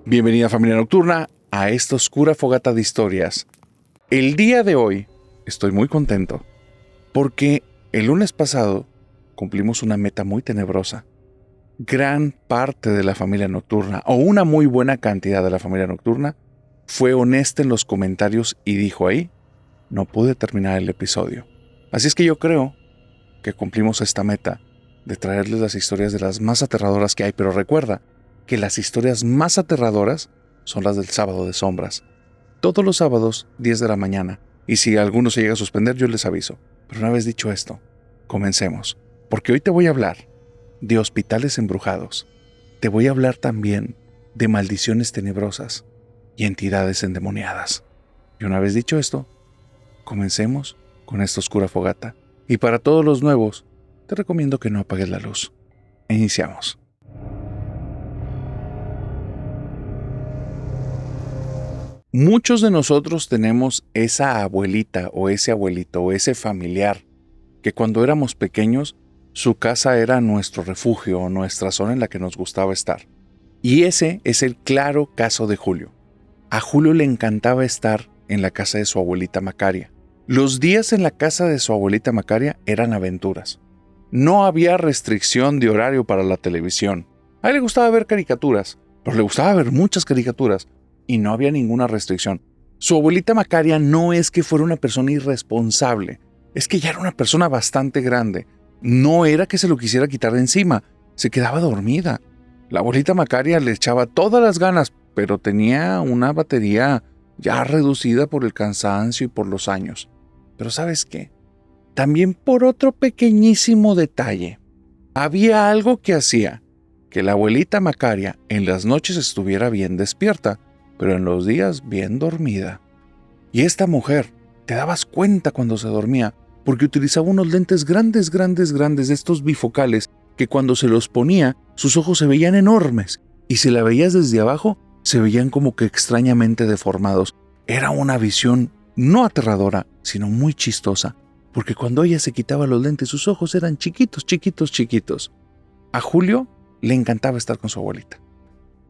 Bienvenida familia nocturna a esta oscura fogata de historias. El día de hoy estoy muy contento porque el lunes pasado cumplimos una meta muy tenebrosa. Gran parte de la familia nocturna, o una muy buena cantidad de la familia nocturna, fue honesta en los comentarios y dijo ahí, no pude terminar el episodio. Así es que yo creo que cumplimos esta meta de traerles las historias de las más aterradoras que hay, pero recuerda que las historias más aterradoras son las del sábado de sombras. Todos los sábados, 10 de la mañana. Y si alguno se llega a suspender, yo les aviso. Pero una vez dicho esto, comencemos. Porque hoy te voy a hablar de hospitales embrujados. Te voy a hablar también de maldiciones tenebrosas y entidades endemoniadas. Y una vez dicho esto, comencemos con esta oscura fogata. Y para todos los nuevos, te recomiendo que no apagues la luz. Iniciamos. Muchos de nosotros tenemos esa abuelita o ese abuelito o ese familiar que cuando éramos pequeños su casa era nuestro refugio o nuestra zona en la que nos gustaba estar. Y ese es el claro caso de Julio. A Julio le encantaba estar en la casa de su abuelita Macaria. Los días en la casa de su abuelita Macaria eran aventuras. No había restricción de horario para la televisión. A él le gustaba ver caricaturas, pero le gustaba ver muchas caricaturas. Y no había ninguna restricción. Su abuelita Macaria no es que fuera una persona irresponsable, es que ya era una persona bastante grande. No era que se lo quisiera quitar de encima, se quedaba dormida. La abuelita Macaria le echaba todas las ganas, pero tenía una batería ya reducida por el cansancio y por los años. Pero ¿sabes qué? También por otro pequeñísimo detalle. Había algo que hacía que la abuelita Macaria en las noches estuviera bien despierta, pero en los días bien dormida. Y esta mujer, te dabas cuenta cuando se dormía, porque utilizaba unos lentes grandes de estos bifocales, que cuando se los ponía, sus ojos se veían enormes, y si la veías desde abajo, se veían como que extrañamente deformados. Era una visión no aterradora, sino muy chistosa, porque cuando ella se quitaba los lentes, sus ojos eran chiquitos. A Julio le encantaba estar con su abuelita.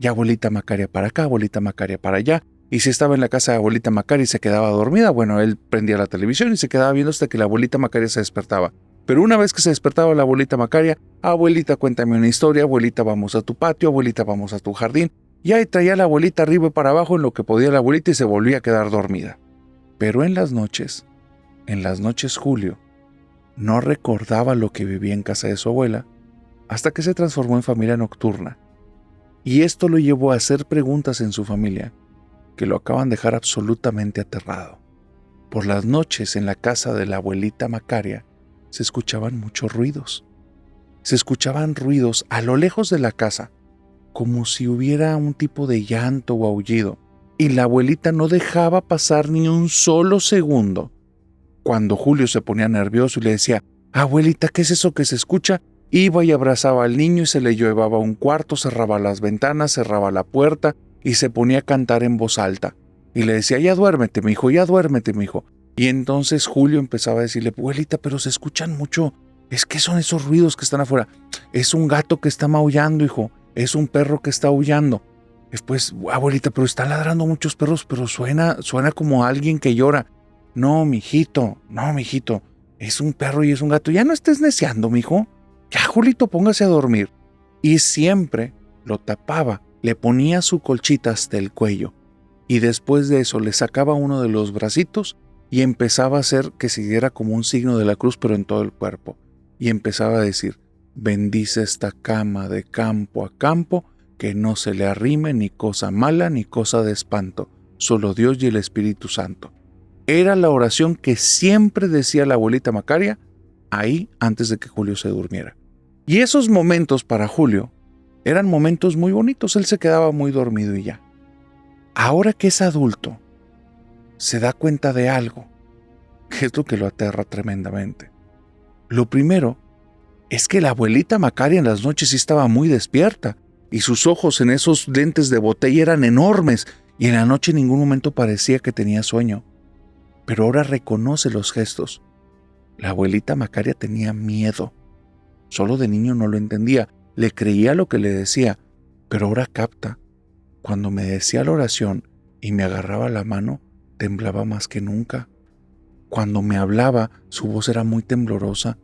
Y abuelita Macaria para acá, abuelita Macaria para allá. Y si estaba en la casa de abuelita Macaria y se quedaba dormida, bueno, él prendía la televisión y se quedaba viendo hasta que la abuelita Macaria se despertaba. Pero una vez que se despertaba la abuelita Macaria, abuelita, cuéntame una historia, abuelita, vamos a tu patio, abuelita, vamos a tu jardín. Y ahí traía la abuelita arriba y para abajo en lo que podía la abuelita y se volvía a quedar dormida. Pero en las noches Julio no recordaba lo que vivía en casa de su abuela hasta que se transformó en familia nocturna. Y esto lo llevó a hacer preguntas en su familia que lo acaban de dejar absolutamente aterrado. Por las noches en la casa de la abuelita Macaria se escuchaban muchos ruidos. Se escuchaban ruidos a lo lejos de la casa, como si hubiera un tipo de llanto o aullido. Y la abuelita no dejaba pasar ni un solo segundo. Cuando Julio se ponía nervioso y le decía, abuelita, ¿qué es eso que se escucha? Iba y abrazaba al niño y se le llevaba a un cuarto, cerraba las ventanas, cerraba la puerta y se ponía a cantar en voz alta. Y le decía, ya duérmete, mijo, ya duérmete, mijo. Y entonces Julio empezaba a decirle, abuelita, pero se escuchan mucho. Es que son esos ruidos que están afuera. Es un gato que está maullando, hijo. Es un perro que está aullando. Después, abuelita, pero están ladrando muchos perros, pero suena como alguien que llora. No, mijito. Es un perro y es un gato. Ya no estés neciando, mijo. Ya, Julito, póngase a dormir. Y siempre lo tapaba, le ponía su colchita hasta el cuello. Y después de eso le sacaba uno de los bracitos y empezaba a hacer que siguiera como un signo de la cruz, pero en todo el cuerpo. Y empezaba a decir, bendice esta cama de campo a campo, que no se le arrime ni cosa mala ni cosa de espanto, solo Dios y el Espíritu Santo. Era la oración que siempre decía la abuelita Macaria ahí antes de que Julio se durmiera. Y esos momentos para Julio eran momentos muy bonitos, él se quedaba muy dormido y ya. Ahora que es adulto, se da cuenta de algo, que es lo que lo aterra tremendamente. Lo primero es que la abuelita Macaria en las noches sí estaba muy despierta, y sus ojos en esos lentes de botella eran enormes, y en la noche en ningún momento parecía que tenía sueño. Pero ahora reconoce los gestos. La abuelita Macaria tenía miedo. Solo de niño no lo entendía, le creía lo que le decía, pero ahora capta cuando me decía la oración y me agarraba la mano, temblaba más que nunca. Cuando me hablaba, su voz era muy temblorosa.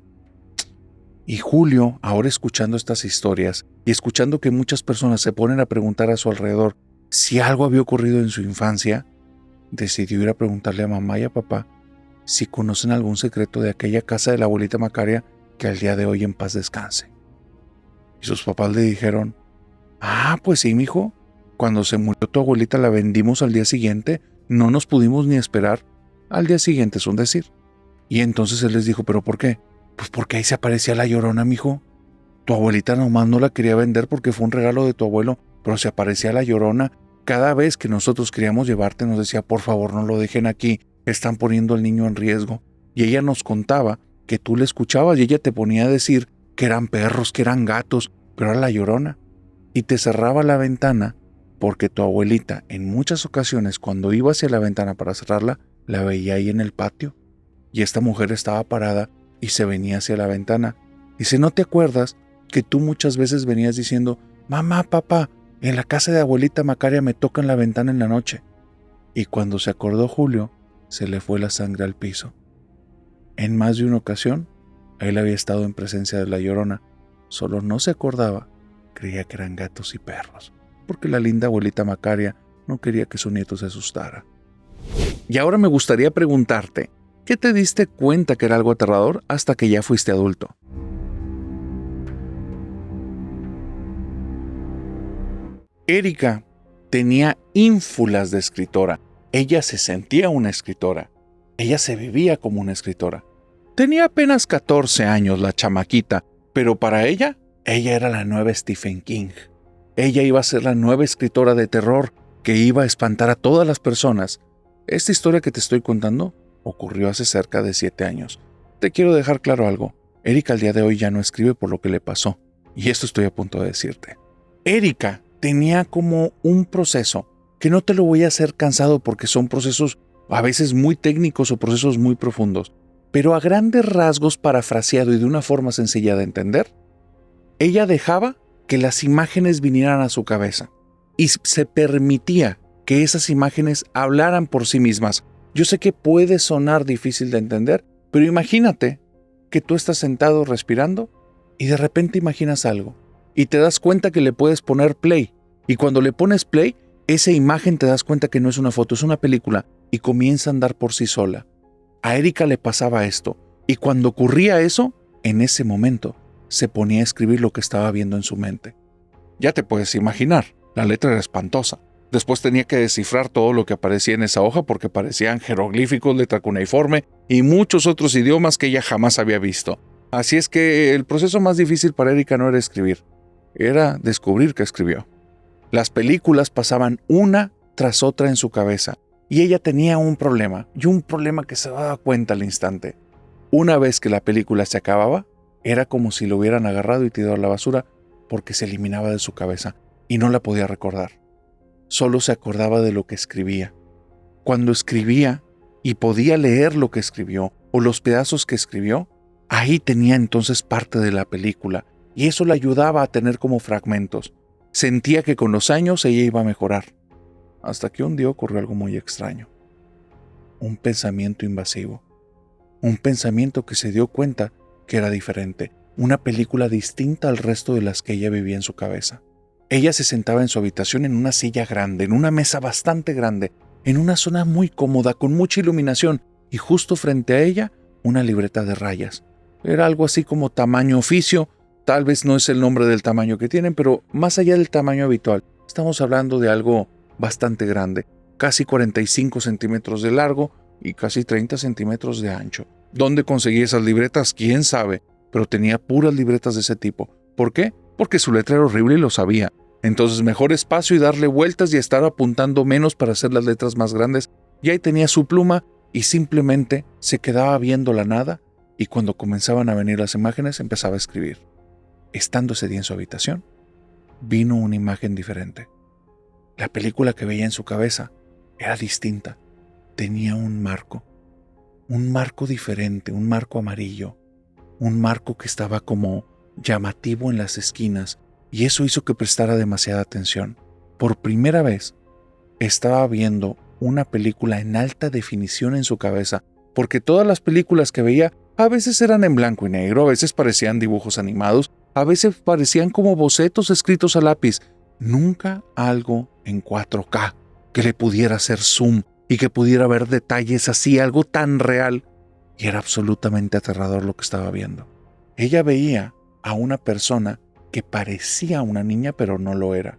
Y Julio, ahora escuchando estas historias y escuchando que muchas personas se ponen a preguntar a su alrededor si algo había ocurrido en su infancia, decidió ir a preguntarle a mamá y a papá si conocen algún secreto de aquella casa de la abuelita Macaria que al día de hoy en paz descanse. Y sus papás le dijeron: pues sí, mijo, cuando se murió tu abuelita la vendimos al día siguiente, no nos pudimos ni esperar. Al día siguiente es un decir. Y entonces él les dijo: ¿pero por qué? Pues porque ahí se aparecía la Llorona, mijo. Tu abuelita nomás no la quería vender porque fue un regalo de tu abuelo, pero se aparecía la Llorona. Cada vez que nosotros queríamos llevarte nos decía: por favor, no lo dejen aquí, están poniendo al niño en riesgo. Y ella nos contaba que tú le escuchabas y ella te ponía a decir que eran perros, que eran gatos, pero era la Llorona. Y te cerraba la ventana porque tu abuelita en muchas ocasiones cuando iba hacia la ventana para cerrarla, la veía ahí en el patio. Y esta mujer estaba parada y se venía hacia la ventana. Dice: ¿no te acuerdas que tú muchas veces venías diciendo: mamá, papá, en la casa de abuelita Macaria me tocan la ventana en la noche? Y cuando se acordó Julio, se le fue la sangre al piso. En más de una ocasión, él había estado en presencia de la Llorona, solo no se acordaba, creía que eran gatos y perros, porque la linda abuelita Macaria no quería que su nieto se asustara. Y ahora me gustaría preguntarte, ¿qué te diste cuenta que era algo aterrador hasta que ya fuiste adulto? Erika tenía ínfulas de escritora. Ella se sentía una escritora. Ella se vivía como una escritora. Tenía apenas 14 años la chamaquita, pero para ella era la nueva Stephen King. Ella iba a ser la nueva escritora de terror que iba a espantar a todas las personas. Esta historia que te estoy contando ocurrió hace cerca de 7 años. Te quiero dejar claro algo. Erika al día de hoy ya no escribe por lo que le pasó. Y esto estoy a punto de decirte. Erika tenía como un proceso que no te lo voy a hacer cansado porque son procesos a veces muy técnicos o procesos muy profundos. Pero a grandes rasgos, parafraseado y de una forma sencilla de entender, ella dejaba que las imágenes vinieran a su cabeza y se permitía que esas imágenes hablaran por sí mismas. Yo sé que puede sonar difícil de entender, pero imagínate que tú estás sentado respirando y de repente imaginas algo y te das cuenta que le puedes poner play. Y cuando le pones play, esa imagen te das cuenta que no es una foto, es una película y comienza a andar por sí sola. A Erika le pasaba esto y cuando ocurría eso, en ese momento se ponía a escribir lo que estaba viendo en su mente. Ya te puedes imaginar, la letra era espantosa. Después tenía que descifrar todo lo que aparecía en esa hoja porque parecían jeroglíficos, letra cuneiforme y muchos otros idiomas que ella jamás había visto. Así es que el proceso más difícil para Erika no era escribir, era descubrir que escribió. Las películas pasaban una tras otra en su cabeza y ella tenía un problema, y un problema que se daba cuenta al instante. Una vez que la película se acababa, era como si lo hubieran agarrado y tirado a la basura porque se eliminaba de su cabeza y no la podía recordar. Solo se acordaba de lo que escribía. Cuando escribía y podía leer lo que escribió o los pedazos que escribió, ahí tenía entonces parte de la película y eso le ayudaba a tener como fragmentos. Sentía que con los años ella iba a mejorar. Hasta que un día ocurrió algo muy extraño. Un pensamiento invasivo. Un pensamiento que se dio cuenta que era diferente. Una película distinta al resto de las que ella vivía en su cabeza. Ella se sentaba en su habitación en una silla grande, en una mesa bastante grande, en una zona muy cómoda, con mucha iluminación, y justo frente a ella, una libreta de rayas. Era algo así como tamaño oficio, tal vez no es el nombre del tamaño que tienen, pero más allá del tamaño habitual, estamos hablando de algo bastante grande, casi 45 centímetros de largo y casi 30 centímetros de ancho. ¿Dónde conseguí esas libretas? ¿Quién sabe? Pero tenía puras libretas de ese tipo. ¿Por qué? Porque su letra era horrible y lo sabía. Entonces mejor espacio y darle vueltas y estar apuntando menos para hacer las letras más grandes. Y ahí tenía su pluma y simplemente se quedaba viendo la nada y cuando comenzaban a venir las imágenes empezaba a escribir. Estando ese día en su habitación, vino una imagen diferente. La película que veía en su cabeza era distinta. Tenía un marco diferente, un marco amarillo, un marco que estaba como llamativo en las esquinas y eso hizo que prestara demasiada atención. Por primera vez estaba viendo una película en alta definición en su cabeza, porque todas las películas que veía a veces eran en blanco y negro, a veces parecían dibujos animados, a veces parecían como bocetos escritos a lápiz, nunca algo en 4K que le pudiera hacer zoom y que pudiera ver detalles así, algo tan real. Y era absolutamente aterrador lo que estaba viendo. Ella veía a una persona que parecía una niña, pero no lo era.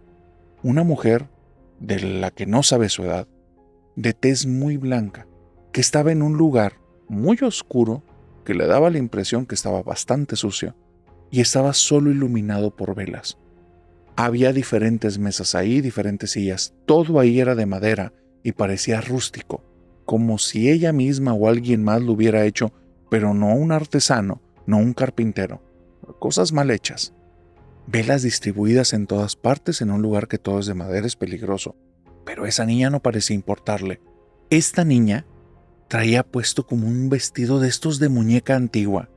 Una mujer de la que no sabe su edad, de tez muy blanca, que estaba en un lugar muy oscuro que le daba la impresión que estaba bastante sucio y estaba solo iluminado por velas. Había diferentes mesas ahí, diferentes sillas, todo ahí era de madera y parecía rústico, como si ella misma o alguien más lo hubiera hecho, pero no un artesano, no un carpintero, cosas mal hechas. Velas distribuidas en todas partes en un lugar que todo es de madera es peligroso, pero esa niña no parecía importarle. Esta niña traía puesto como un vestido de estos de muñeca antigua.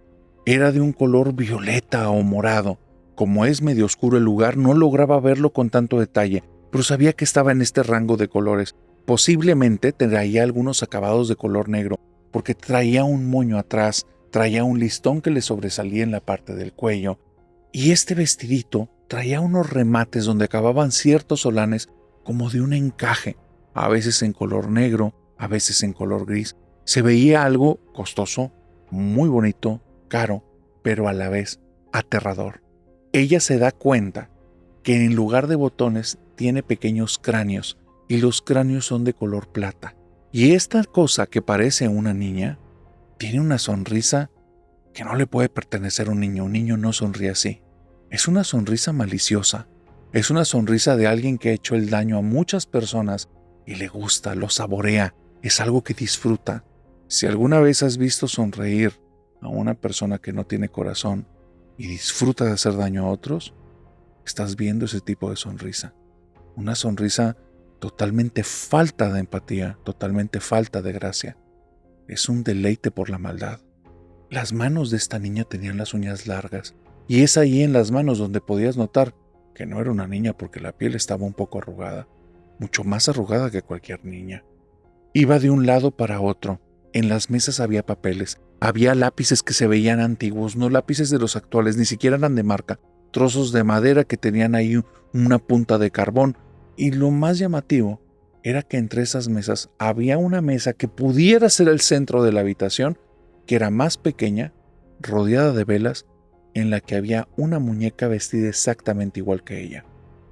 Era de un color violeta o morado. Como es medio oscuro el lugar, no lograba verlo con tanto detalle, pero sabía que estaba en este rango de colores. Posiblemente traía algunos acabados de color negro, porque traía un moño atrás, traía un listón que le sobresalía en la parte del cuello, y este vestidito traía unos remates donde acababan ciertos solanes como de un encaje, a veces en color negro, a veces en color gris. Se veía algo costoso, muy bonito, caro, pero a la vez aterrador. Ella se da cuenta que en lugar de botones tiene pequeños cráneos y los cráneos son de color plata. Y esta cosa que parece una niña tiene una sonrisa que no le puede pertenecer a un niño no sonríe así. Es una sonrisa maliciosa, es una sonrisa de alguien que ha hecho el daño a muchas personas y le gusta, lo saborea, es algo que disfruta. Si alguna vez has visto sonreír a una persona que no tiene corazón y disfruta de hacer daño a otros, estás viendo ese tipo de sonrisa. Una sonrisa totalmente falta de empatía, totalmente falta de gracia. Es un deleite por la maldad. Las manos de esta niña tenían las uñas largas, y es ahí en las manos donde podías notar que no era una niña porque la piel estaba un poco arrugada, mucho más arrugada que cualquier niña. Iba de un lado para otro. En las mesas había papeles, había lápices que se veían antiguos, no lápices de los actuales, ni siquiera eran de marca, trozos de madera que tenían ahí una punta de carbón, y lo más llamativo era que entre esas mesas había una mesa que pudiera ser el centro de la habitación, que era más pequeña, rodeada de velas, en la que había una muñeca vestida exactamente igual que ella.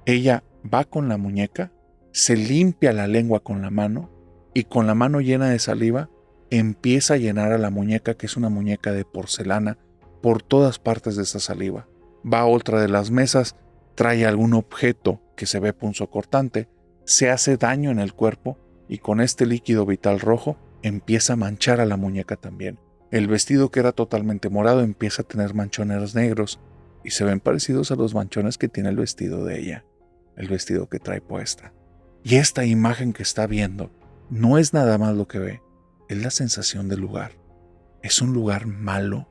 Ella va con la muñeca, se limpia la lengua con la mano y con la mano llena de saliva empieza a llenar a la muñeca, que es una muñeca de porcelana, por todas partes de esa saliva. Va a otra de las mesas, trae algún objeto que se ve punzocortante, se hace daño en el cuerpo y con este líquido vital rojo empieza a manchar a la muñeca también. El vestido, que era totalmente morado, empieza a tener manchones negros y se ven parecidos a los manchones que tiene el vestido de ella, el vestido que trae puesta. Y esta imagen que está viendo no es nada más lo que ve, es la sensación del lugar. Es un lugar malo,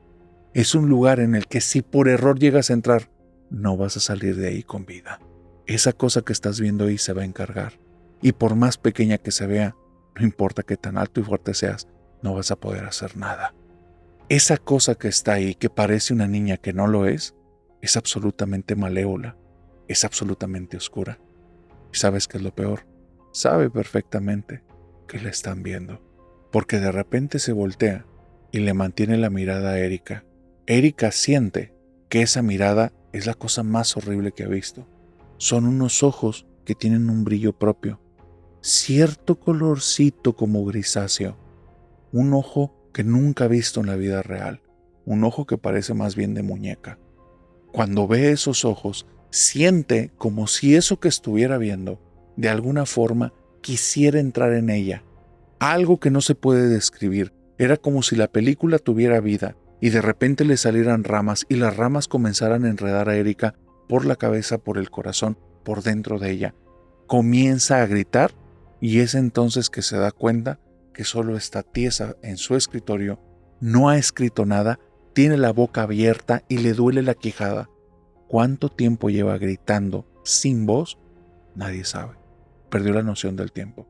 es un lugar en el que si por error llegas a entrar, no vas a salir de ahí con vida. Esa cosa que estás viendo ahí se va a encargar, y por más pequeña que se vea, no importa qué tan alto y fuerte seas, no vas a poder hacer nada. Esa cosa que está ahí, que parece una niña que no lo es absolutamente malévola, es absolutamente oscura. ¿Y sabes qué es lo peor? Sabe perfectamente que la están viendo, porque de repente se voltea y le mantiene la mirada a Erika. Erika siente que esa mirada es la cosa más horrible que ha visto. Son unos ojos que tienen un brillo propio, cierto colorcito como grisáceo, un ojo que nunca ha visto en la vida real, un ojo que parece más bien de muñeca. Cuando ve esos ojos, siente como si eso que estuviera viendo, de alguna forma, quisiera entrar en ella. Algo que no se puede describir. Era como si la película tuviera vida y de repente le salieran ramas y las ramas comenzaran a enredar a Erika por la cabeza, por el corazón, por dentro de ella. Comienza a gritar y es entonces que se da cuenta que solo está tiesa en su escritorio, no ha escrito nada, tiene la boca abierta y le duele la quijada. ¿Cuánto tiempo lleva gritando sin voz? Nadie sabe. Perdió la noción del tiempo.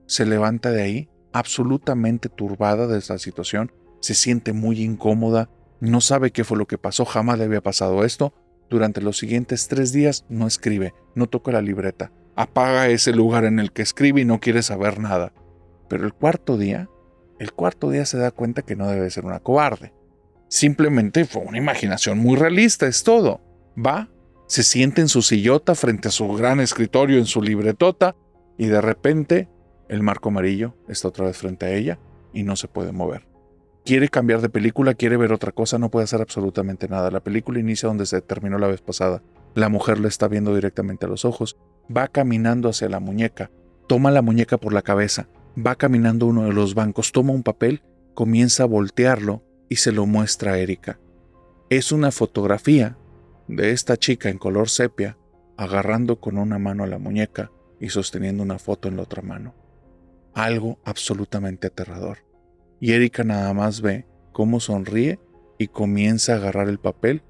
Se levanta de ahí absolutamente turbada de esta situación, se siente muy incómoda, no sabe qué fue lo que pasó, jamás le había pasado esto. Durante los siguientes 3 días no escribe, no toca la libreta, apaga ese lugar en el que escribe y no quiere saber nada. Pero el cuarto día se da cuenta que no debe ser una cobarde. Simplemente fue una imaginación muy realista, es todo. Va, se siente en su sillota frente a su gran escritorio en su libretota y de repente el marco amarillo está otra vez frente a ella y no se puede mover. Quiere cambiar de película, quiere ver otra cosa, no puede hacer absolutamente nada. La película inicia donde se terminó la vez pasada. La mujer le está viendo directamente a los ojos. Va caminando hacia la muñeca. Toma la muñeca por la cabeza. Va caminando a uno de los bancos. Toma un papel, comienza a voltearlo y se lo muestra a Erika. Es una fotografía de esta chica en color sepia, agarrando con una mano a la muñeca y sosteniendo una foto en la otra mano. Algo absolutamente aterrador. Y Erika nada más ve cómo sonríe y comienza a agarrar el papel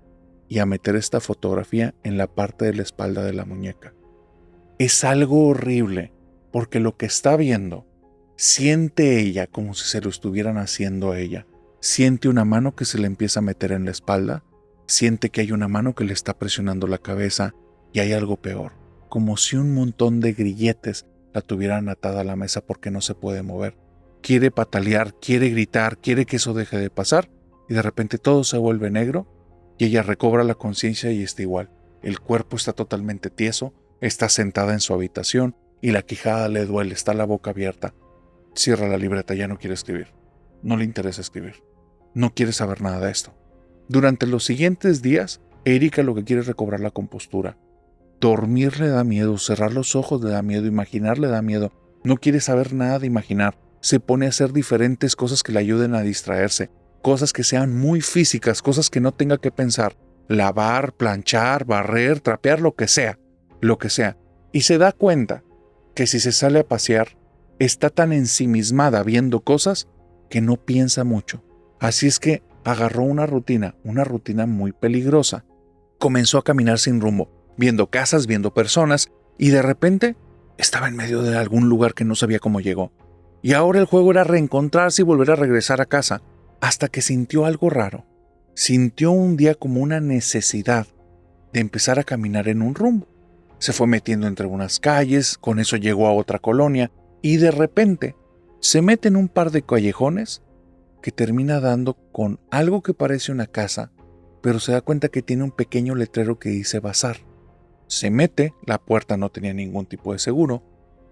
y a meter esta fotografía en la parte de la espalda de la muñeca. Es algo horrible, porque lo que está viendo, siente ella como si se lo estuvieran haciendo a ella. Siente una mano que se le empieza a meter en la espalda, siente que hay una mano que le está presionando la cabeza y hay algo peor, como si un montón de grilletes la tuvieran atada a la mesa porque no se puede mover. Quiere patalear, quiere gritar, quiere que eso deje de pasar y de repente todo se vuelve negro y ella recobra la conciencia y está igual. El cuerpo está totalmente tieso, está sentada en su habitación y la quijada le duele, está la boca abierta. Cierra la libreta, ya no quiere escribir. No le interesa escribir. No quiere saber nada de esto. Durante los siguientes días, Erika lo que quiere es recobrar la compostura. Dormir le da miedo, cerrar los ojos le da miedo, imaginar le da miedo. No quiere saber nada de imaginar. Se pone a hacer diferentes cosas que le ayuden a distraerse. Cosas que sean muy físicas, cosas que no tenga que pensar. Lavar, planchar, barrer, trapear, lo que sea. Lo que sea. Y se da cuenta que si se sale a pasear, está tan ensimismada viendo cosas que no piensa mucho. Así es que agarró una rutina muy peligrosa. Comenzó a caminar sin rumbo, viendo casas, viendo personas, y de repente estaba en medio de algún lugar que no sabía cómo llegó. Y ahora el juego era reencontrarse y volver a regresar a casa, hasta que sintió algo raro. Sintió un día como una necesidad de empezar a caminar en un rumbo. Se fue metiendo entre unas calles, con eso llegó a otra colonia, y de repente se mete en un par de callejones que termina dando con algo que parece una casa, pero se da cuenta que tiene un pequeño letrero que dice bazar. Se mete, la puerta no tenía ningún tipo de seguro,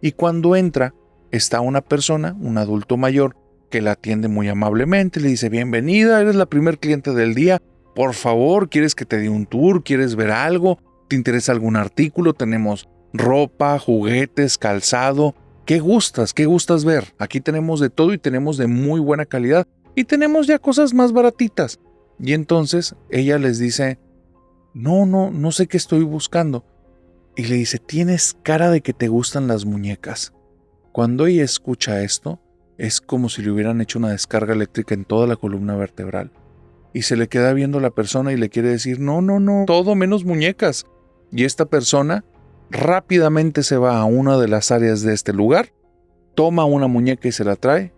y cuando entra, está una persona, un adulto mayor, que la atiende muy amablemente, le dice: bienvenida, eres la primer cliente del día, por favor, ¿quieres que te dé un tour? ¿Quieres ver algo? ¿Te interesa algún artículo? Tenemos ropa, juguetes, calzado. ¿Qué gustas? ¿Qué gustas ver? Aquí tenemos de todo y tenemos de muy buena calidad. Y tenemos ya cosas más baratitas. Y entonces ella les dice: no sé qué estoy buscando. Y le dice: tienes cara de que te gustan las muñecas. Cuando ella escucha esto, es como si le hubieran hecho una descarga eléctrica en toda la columna vertebral. Y se le queda viendo la persona y le quiere decir: no, todo menos muñecas. Y esta persona rápidamente se va a una de las áreas de este lugar, toma una muñeca y se la trae.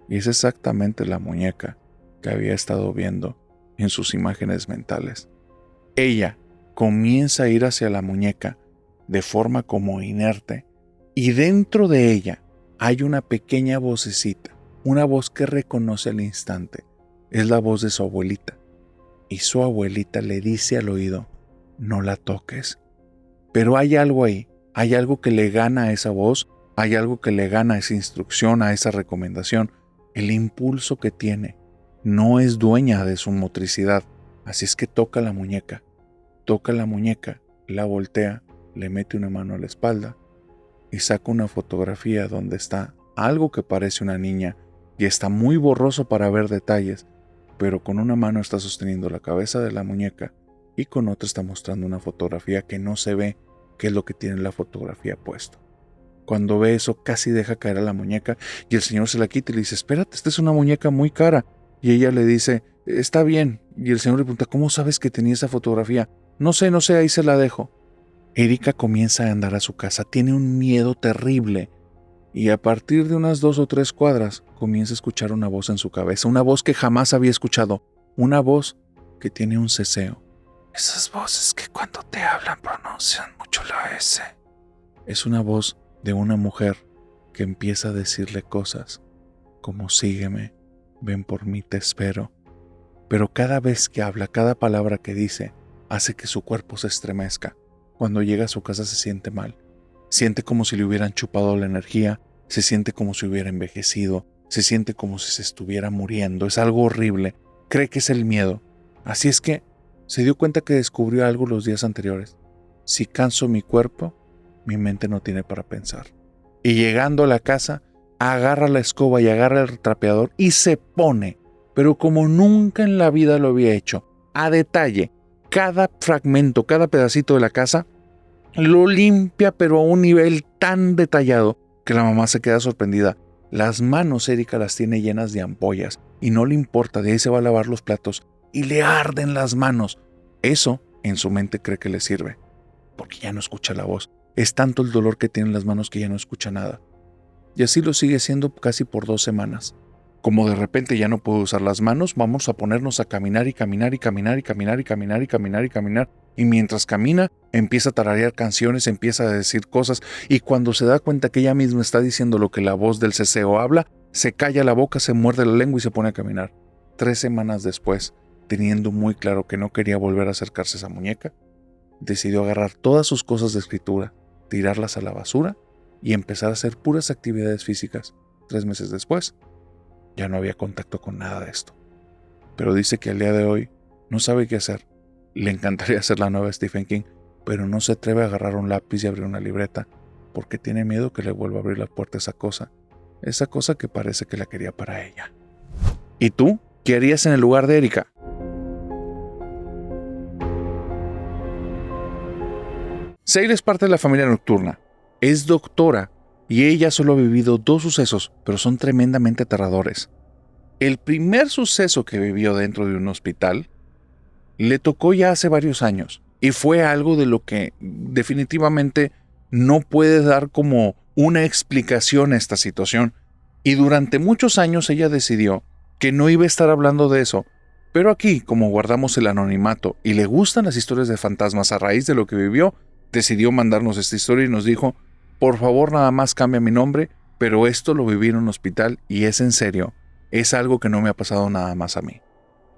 Y es exactamente la muñeca que había estado viendo en sus imágenes mentales. Ella comienza a ir hacia la muñeca de forma como inerte, y dentro de ella hay una pequeña vocecita, una voz que reconoce al instante. Es la voz de su abuelita. Y su abuelita le dice al oído: no la toques. Pero hay algo ahí, hay algo que le gana a esa voz, hay algo que le gana a esa instrucción, a esa recomendación. El impulso que tiene no es dueña de su motricidad, así es que toca la muñeca, la voltea, le mete una mano a la espalda y saca una fotografía donde está algo que parece una niña y está muy borroso para ver detalles, pero con una mano está sosteniendo la cabeza de la muñeca y con otra está mostrando una fotografía que no se ve qué es lo que tiene la fotografía puesto. Cuando ve eso, casi deja caer a la muñeca y el señor se la quita y le dice: espérate, esta es una muñeca muy cara. Y ella le dice: está bien. Y el señor le pregunta: ¿cómo sabes que tenía esa fotografía? No sé, ahí se la dejo. Erika comienza a andar a su casa, tiene un miedo terrible y a partir de unas 2 o 3 cuadras comienza a escuchar una voz en su cabeza, una voz que jamás había escuchado, una voz que tiene un ceseo. Esas voces que cuando te hablan pronuncian mucho la S. Es una voz de una mujer que empieza a decirle cosas como sígueme, ven por mí, te espero. Pero cada vez que habla, cada palabra que dice, hace que su cuerpo se estremezca. Cuando llega a su casa se siente mal. Siente como si le hubieran chupado la energía, se siente como si hubiera envejecido, se siente como si se estuviera muriendo. Es algo horrible. Cree que es el miedo. Así es que se dio cuenta que descubrió algo los días anteriores. Si canso mi cuerpo, mi mente no tiene para pensar. Y llegando a la casa, agarra la escoba y agarra el trapeador y se pone, pero como nunca en la vida lo había hecho, a detalle, cada fragmento, cada pedacito de la casa, lo limpia pero a un nivel tan detallado que la mamá se queda sorprendida. Las manos Erika las tiene llenas de ampollas y no le importa, de ahí se va a lavar los platos y le arden las manos. Eso en su mente cree que le sirve, porque ya no escucha la voz. Es tanto el dolor que tiene en las manos que ya no escucha nada. Y así lo sigue haciendo casi por 2 semanas. Como de repente ya no puede usar las manos, vamos a ponernos a caminar y caminar y caminar y caminar y caminar y caminar y caminar. Y mientras camina, empieza a tararear canciones, empieza a decir cosas. Y cuando se da cuenta que ella misma está diciendo lo que la voz del ceseo habla, se calla la boca, se muerde la lengua y se pone a caminar. 3 semanas después, teniendo muy claro que no quería volver a acercarse a esa muñeca, decidió agarrar todas sus cosas de escritura, tirarlas a la basura y empezar a hacer puras actividades físicas. 3 meses después, ya no había contacto con nada de esto. Pero dice que al día de hoy no sabe qué hacer. Le encantaría hacer la nueva Stephen King, pero no se atreve a agarrar un lápiz y abrir una libreta, porque tiene miedo que le vuelva a abrir la puerta esa cosa que parece que la quería para ella. ¿Y tú? ¿Qué harías en el lugar de Erika? Sale es parte de la familia nocturna. Es doctora y ella solo ha vivido 2 sucesos, pero son tremendamente aterradores. El primer suceso que vivió dentro de un hospital le tocó ya hace varios años y fue algo de lo que definitivamente no puede dar como una explicación a esta situación. Y durante muchos años ella decidió que no iba a estar hablando de eso. Pero aquí, como guardamos el anonimato y le gustan las historias de fantasmas a raíz de lo que vivió, decidió mandarnos esta historia y nos dijo: por favor, nada más cambia mi nombre, pero esto lo viví en un hospital y es en serio. Es algo que no me ha pasado nada más a mí.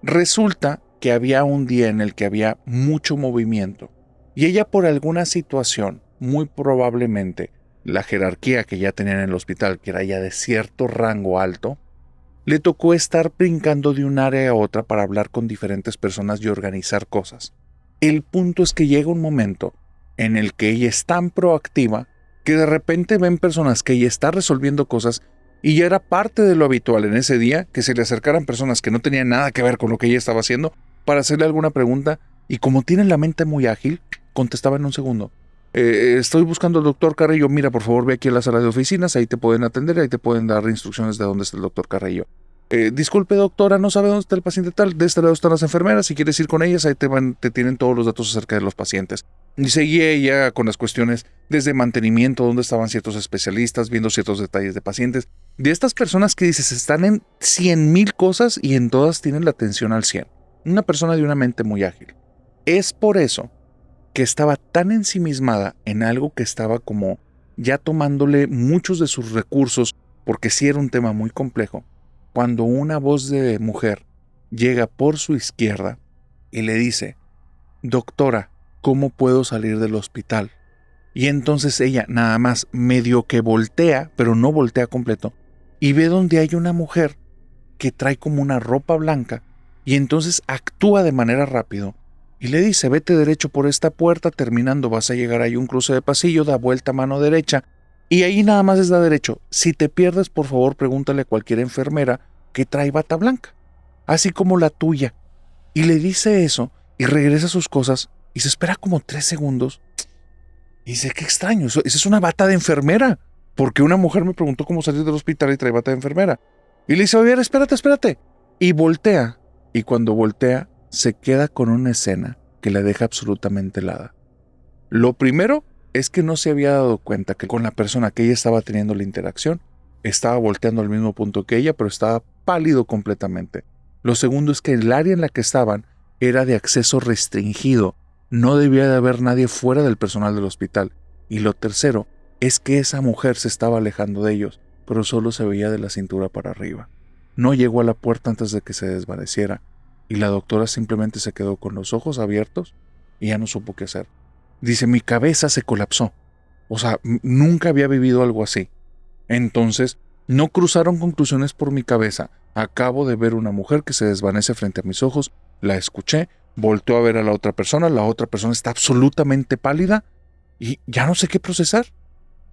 Resulta que había un día en el que había mucho movimiento y ella, por alguna situación, muy probablemente la jerarquía que ya tenía en el hospital, que era ya de cierto rango alto, le tocó estar brincando de un área a otra para hablar con diferentes personas y organizar cosas. El punto es que llega un momento en el que ella es tan proactiva que de repente ven personas que ella está resolviendo cosas y ya era parte de lo habitual en ese día que se le acercaran personas que no tenían nada que ver con lo que ella estaba haciendo para hacerle alguna pregunta, y como tienen la mente muy ágil, contestaba en un segundo. Estoy buscando al doctor Carrillo, mira, por favor ve aquí a la sala de oficinas, ahí te pueden atender, ahí te pueden dar instrucciones de dónde está el doctor Carrillo. Disculpe doctora, no sabe dónde está el paciente tal, de este lado están las enfermeras, si quieres ir con ellas, ahí te tienen todos los datos acerca de los pacientes. Y seguía ella con las cuestiones desde mantenimiento, dónde estaban ciertos especialistas, viendo ciertos detalles de pacientes. De estas personas que dices, están en 100,000 cosas y en todas tienen la atención al 100. Una persona de una mente muy ágil. Es por eso que estaba tan ensimismada en algo que estaba como ya tomándole muchos de sus recursos, porque sí era un tema muy complejo, cuando una voz de mujer llega por su izquierda y le dice: doctora, ¿cómo puedo salir del hospital? Y entonces ella nada más medio que voltea, pero no voltea completo, y ve donde hay una mujer que trae como una ropa blanca, y entonces actúa de manera rápido y le dice: vete derecho por esta puerta, terminando vas a llegar ahí un cruce de pasillo, da vuelta a mano derecha, y ahí nada más es da derecho. Si te pierdes, por favor, pregúntale a cualquier enfermera que trae bata blanca, así como la tuya. Y le dice eso, y regresa a sus cosas, y se espera como 3 segundos, y dice: qué extraño, esa es una bata de enfermera, porque una mujer me preguntó cómo salir del hospital y trae bata de enfermera. Y le dice: oye, espérate, y voltea, y cuando voltea, se queda con una escena que la deja absolutamente helada. Lo primero es que no se había dado cuenta que con la persona que ella estaba teniendo la interacción, estaba volteando al mismo punto que ella, pero estaba pálido completamente. Lo segundo es que el área en la que estaban era de acceso restringido. No debía de haber nadie fuera del personal del hospital. Y lo tercero es que esa mujer se estaba alejando de ellos, pero solo se veía de la cintura para arriba. No llegó a la puerta antes de que se desvaneciera, y la doctora simplemente se quedó con los ojos abiertos y ya no supo qué hacer. Dice, mi cabeza se colapsó. O sea, nunca había vivido algo así. Entonces, no cruzaron conclusiones por mi cabeza. Acabo de ver una mujer que se desvanece frente a mis ojos, la escuché, volteó a ver a la otra persona está absolutamente pálida y ya no sé qué procesar.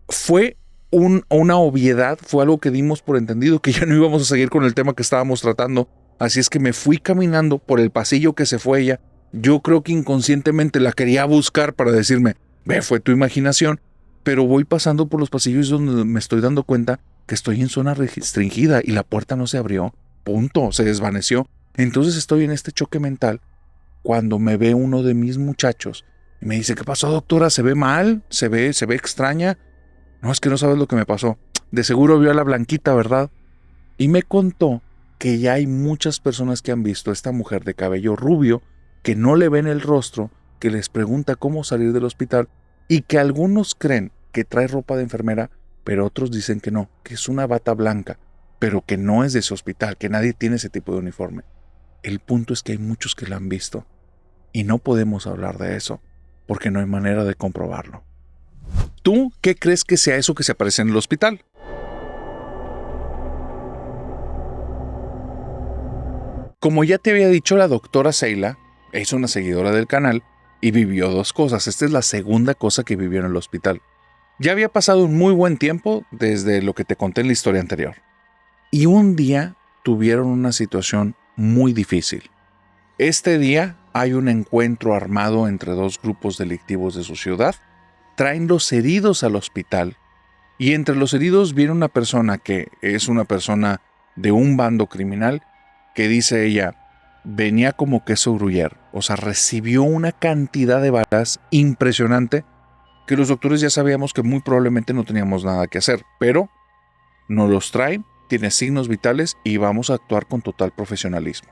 Fue una obviedad, fue algo que dimos por entendido, que ya no íbamos a seguir con el tema que estábamos tratando. Así es que me fui caminando por el pasillo que se fue ella. Yo creo que inconscientemente la quería buscar para decirme, ve, fue tu imaginación, pero voy pasando por los pasillos donde me estoy dando cuenta que estoy en zona restringida y la puerta no se abrió. Punto, se desvaneció. Entonces estoy en este choque mental cuando me ve uno de mis muchachos y me dice, ¿qué pasó, doctora? ¿Se ve mal? ¿Se ve extraña? No, es que no sabes lo que me pasó. De seguro vio a la Blanquita, ¿verdad? Y me contó que ya hay muchas personas que han visto a esta mujer de cabello rubio, que no le ven el rostro, que les pregunta cómo salir del hospital y que algunos creen que trae ropa de enfermera, pero otros dicen que no, que es una bata blanca, pero que no es de ese hospital, que nadie tiene ese tipo de uniforme. El punto es que hay muchos que la han visto y no podemos hablar de eso porque no hay manera de comprobarlo. ¿Tú qué crees que sea eso que se aparece en el hospital? Como ya te había dicho, la doctora Seila es una seguidora del canal y vivió dos cosas. Esta es la segunda cosa que vivió en el hospital. Ya había pasado un muy buen tiempo desde lo que te conté en la historia anterior. Y un día tuvieron una situación muy difícil. Este día hay un encuentro armado entre dos grupos delictivos de su ciudad. Traen los heridos al hospital y entre los heridos viene una persona que es una persona de un bando criminal que dice ella, venía como queso gruyere, o sea, recibió una cantidad de balas impresionante que los doctores ya sabíamos que muy probablemente no teníamos nada que hacer, pero nos los traen, tiene signos vitales y vamos a actuar con total profesionalismo.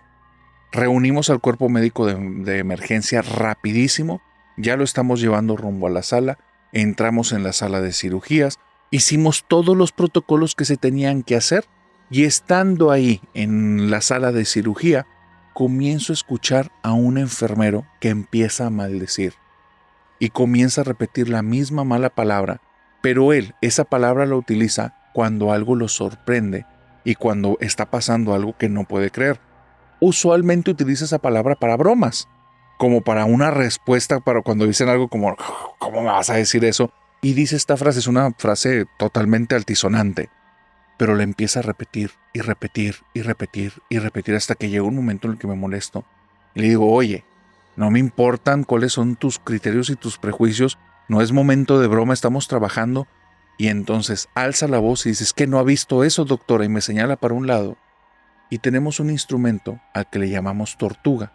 Reunimos al cuerpo médico de emergencia rapidísimo, ya lo estamos llevando rumbo a la sala, entramos en la sala de cirugías, hicimos todos los protocolos que se tenían que hacer y estando ahí en la sala de cirugía, comienzo a escuchar a un enfermero que empieza a maldecir y comienza a repetir la misma mala palabra, pero él esa palabra la utiliza cuando algo lo sorprende y cuando está pasando algo que no puede creer. Usualmente utiliza esa palabra para bromas, como para una respuesta para cuando dicen algo como ¿cómo me vas a decir eso? Y dice esta frase, es una frase totalmente altisonante, pero la empieza a repetir y repetir y repetir y repetir hasta que llega un momento en el que me molesto y le digo, oye, no me importan cuáles son tus criterios y tus prejuicios, no es momento de broma, estamos trabajando. Y entonces alza la voz y dice, es que no ha visto eso, doctora, y me señala para un lado. Y tenemos un instrumento al que le llamamos tortuga.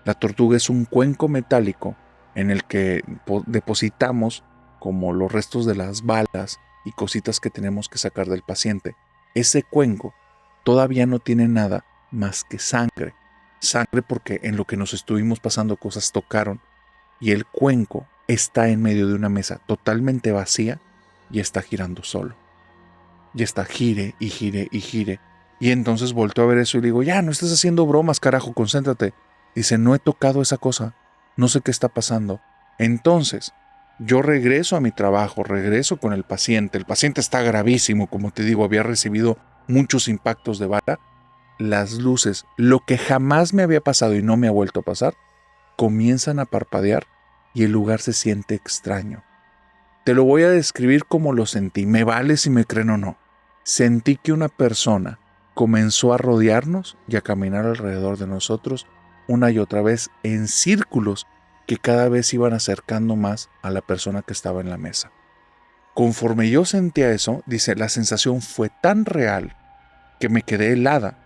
La tortuga es un cuenco metálico en el que depositamos como los restos de las balas y cositas que tenemos que sacar del paciente. Ese cuenco todavía no tiene nada más que sangre. Sangre porque en lo que nos estuvimos pasando cosas tocaron y el cuenco está en medio de una mesa totalmente vacía y está girando solo. Y está gire y gire y gire. Y entonces volteo a ver eso y le digo, ya, no estés haciendo bromas, carajo, concéntrate. Dice, no he tocado esa cosa, no sé qué está pasando. Entonces, yo regreso a mi trabajo, regreso con el paciente está gravísimo, como te digo, había recibido muchos impactos de bala. Las luces, lo que jamás me había pasado y no me ha vuelto a pasar, comienzan a parpadear y el lugar se siente extraño. Te lo voy a describir como lo sentí, me vale si me creen o no. Sentí que una persona comenzó a rodearnos y a caminar alrededor de nosotros una y otra vez en círculos que cada vez iban acercando más a la persona que estaba en la mesa. Conforme yo sentía eso, dice, la sensación fue tan real que me quedé helada.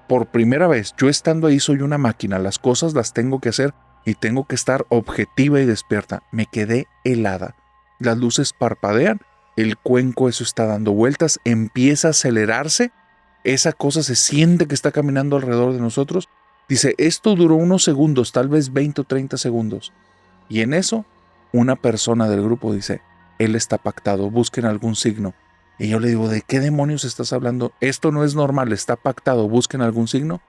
Por primera vez, yo estando ahí soy una máquina, las cosas las tengo que hacer y tengo que estar objetiva y despierta. Me quedé helada. Las luces parpadean, el cuenco eso está dando vueltas, empieza a acelerarse, esa cosa se siente que está caminando alrededor de nosotros. Dice, esto duró unos segundos, tal vez 20 o 30 segundos. Y en eso, una persona del grupo dice, él está pactado, busquen algún signo. Y yo le digo, ¿de qué demonios estás hablando? Esto no es normal, está pactado, busquen algún signo.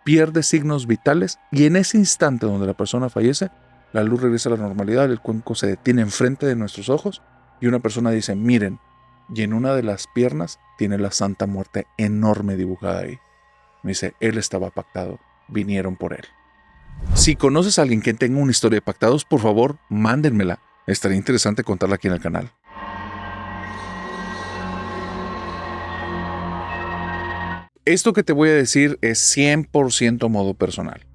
Pierde signos vitales y en ese instante donde la persona fallece, la luz regresa a la normalidad, el cuenco se detiene enfrente de nuestros ojos y una persona dice, miren, y en una de las piernas tiene la Santa Muerte enorme dibujada ahí. Me dice, él estaba pactado, vinieron por él. Si conoces a alguien que tenga una historia de pactados, por favor, mándenmela. Estaría interesante contarla aquí en el canal. Esto que te voy a decir es 100% modo personal.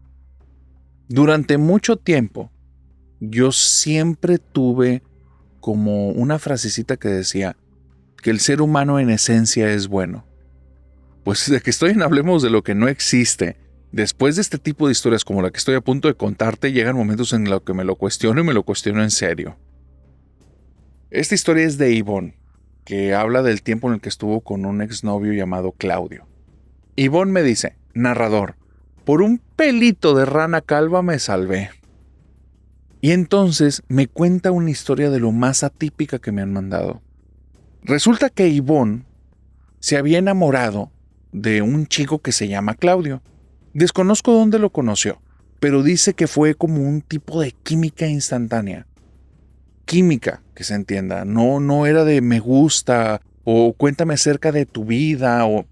Durante mucho tiempo, yo siempre tuve como una frasecita que decía que el ser humano en esencia es bueno. Pues de que estoy en Hablemos de lo que no existe, después de este tipo de historias como la que estoy a punto de contarte, llegan momentos en los que me lo cuestiono y me lo cuestiono en serio. Esta historia es de Ivonne, que habla del tiempo en el que estuvo con un exnovio llamado Claudio. Ivonne me dice, narrador, por un pelito de rana calva me salvé. Y entonces me cuenta una historia de lo más atípica que me han mandado. Resulta que Ivonne se había enamorado de un chico que se llama Claudio. Desconozco dónde lo conoció, pero dice que fue como un tipo de química instantánea. Química, que se entienda, no era de me gusta o cuéntame acerca de tu vida o...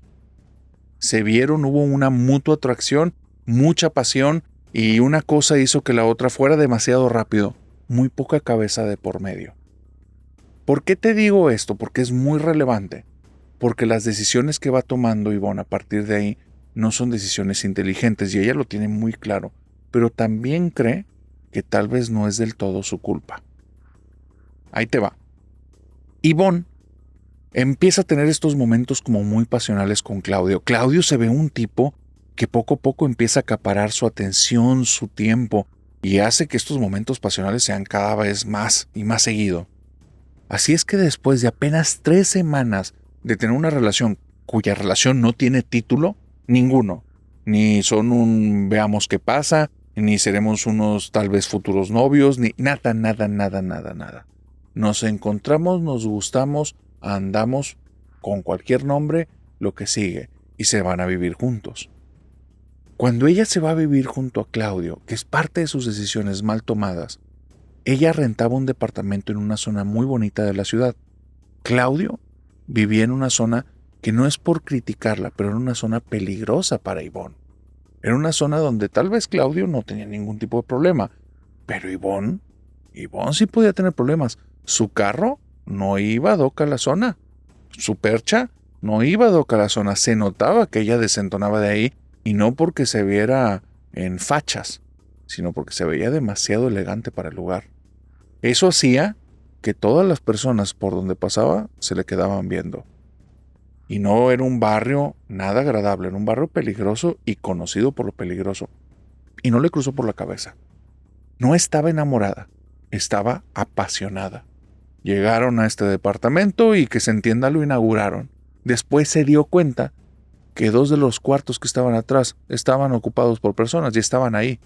Se vieron, hubo una mutua atracción, mucha pasión y una cosa hizo que la otra fuera demasiado rápido, muy poca cabeza de por medio. ¿Por qué te digo esto? Porque es muy relevante, porque las decisiones que va tomando Ivonne a partir de ahí no son decisiones inteligentes y ella lo tiene muy claro, pero también cree que tal vez no es del todo su culpa. Ahí te va. Ivonne empieza a tener estos momentos como muy pasionales con Claudio. Claudio se ve un tipo que poco a poco empieza a acaparar su atención, su tiempo, y hace que estos momentos pasionales sean cada vez más y más seguido. Así es que después de apenas 3 semanas de tener una relación cuya relación no tiene título, ninguno, ni son un veamos qué pasa, ni seremos unos tal vez futuros novios, ni nada. Nos encontramos, nos gustamos, andamos con cualquier nombre, lo que sigue, y se van a vivir juntos. Cuando ella se va a vivir junto a Claudio, que es parte de sus decisiones mal tomadas, ella rentaba un departamento en una zona muy bonita de la ciudad. Claudio vivía en una zona que no es por criticarla, pero era una zona peligrosa para Ivonne. Era una zona donde tal vez Claudio no tenía ningún tipo de problema, pero Ivonne sí podía tener problemas. Su carro no iba a doca a la zona. Su percha no iba a doca a la zona. Se notaba que ella desentonaba de ahí y no porque se viera en fachas, sino porque se veía demasiado elegante para el lugar. Eso hacía que todas las personas por donde pasaba se le quedaban viendo. Y no era un barrio nada agradable, era un barrio peligroso y conocido por lo peligroso. Y no le cruzó por la cabeza. No estaba enamorada, estaba apasionada. Llegaron a este departamento y que se entienda lo inauguraron. Después se dio cuenta que 2 de los cuartos que estaban atrás estaban ocupados por personas y estaban ahí.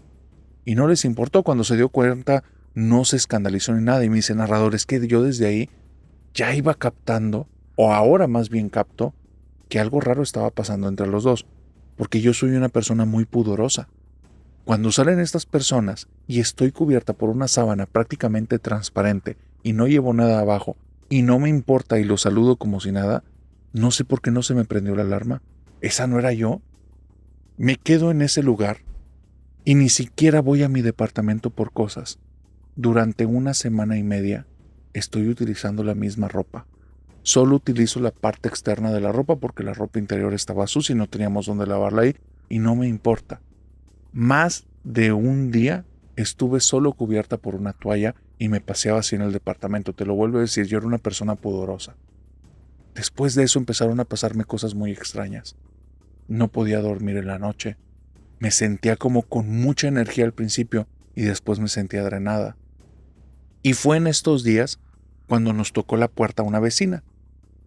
Y no les importó. Cuando se dio cuenta, no se escandalizó ni nada. Y me dice, narrador, es que yo desde ahí ya iba captando, o ahora más bien capto, que algo raro estaba pasando entre los dos. Porque yo soy una persona muy pudorosa. Cuando salen estas personas y estoy cubierta por una sábana prácticamente transparente y no llevo nada abajo y no me importa y lo saludo como si nada, no sé por qué no se me prendió la alarma. ¿Esa no era yo? Me quedo en ese lugar y ni siquiera voy a mi departamento por cosas. Durante 1 semana y media estoy utilizando la misma ropa. Solo utilizo la parte externa de la ropa porque la ropa interior estaba sucia y no teníamos dónde lavarla ahí y no me importa. Más de un día estuve solo cubierta por una toalla y me paseaba así en el departamento. Te lo vuelvo a decir, yo era una persona pudorosa. Después de eso empezaron a pasarme cosas muy extrañas. No podía dormir en la noche. Me sentía como con mucha energía al principio y después me sentía drenada. Y fue en estos días cuando nos tocó la puerta una vecina.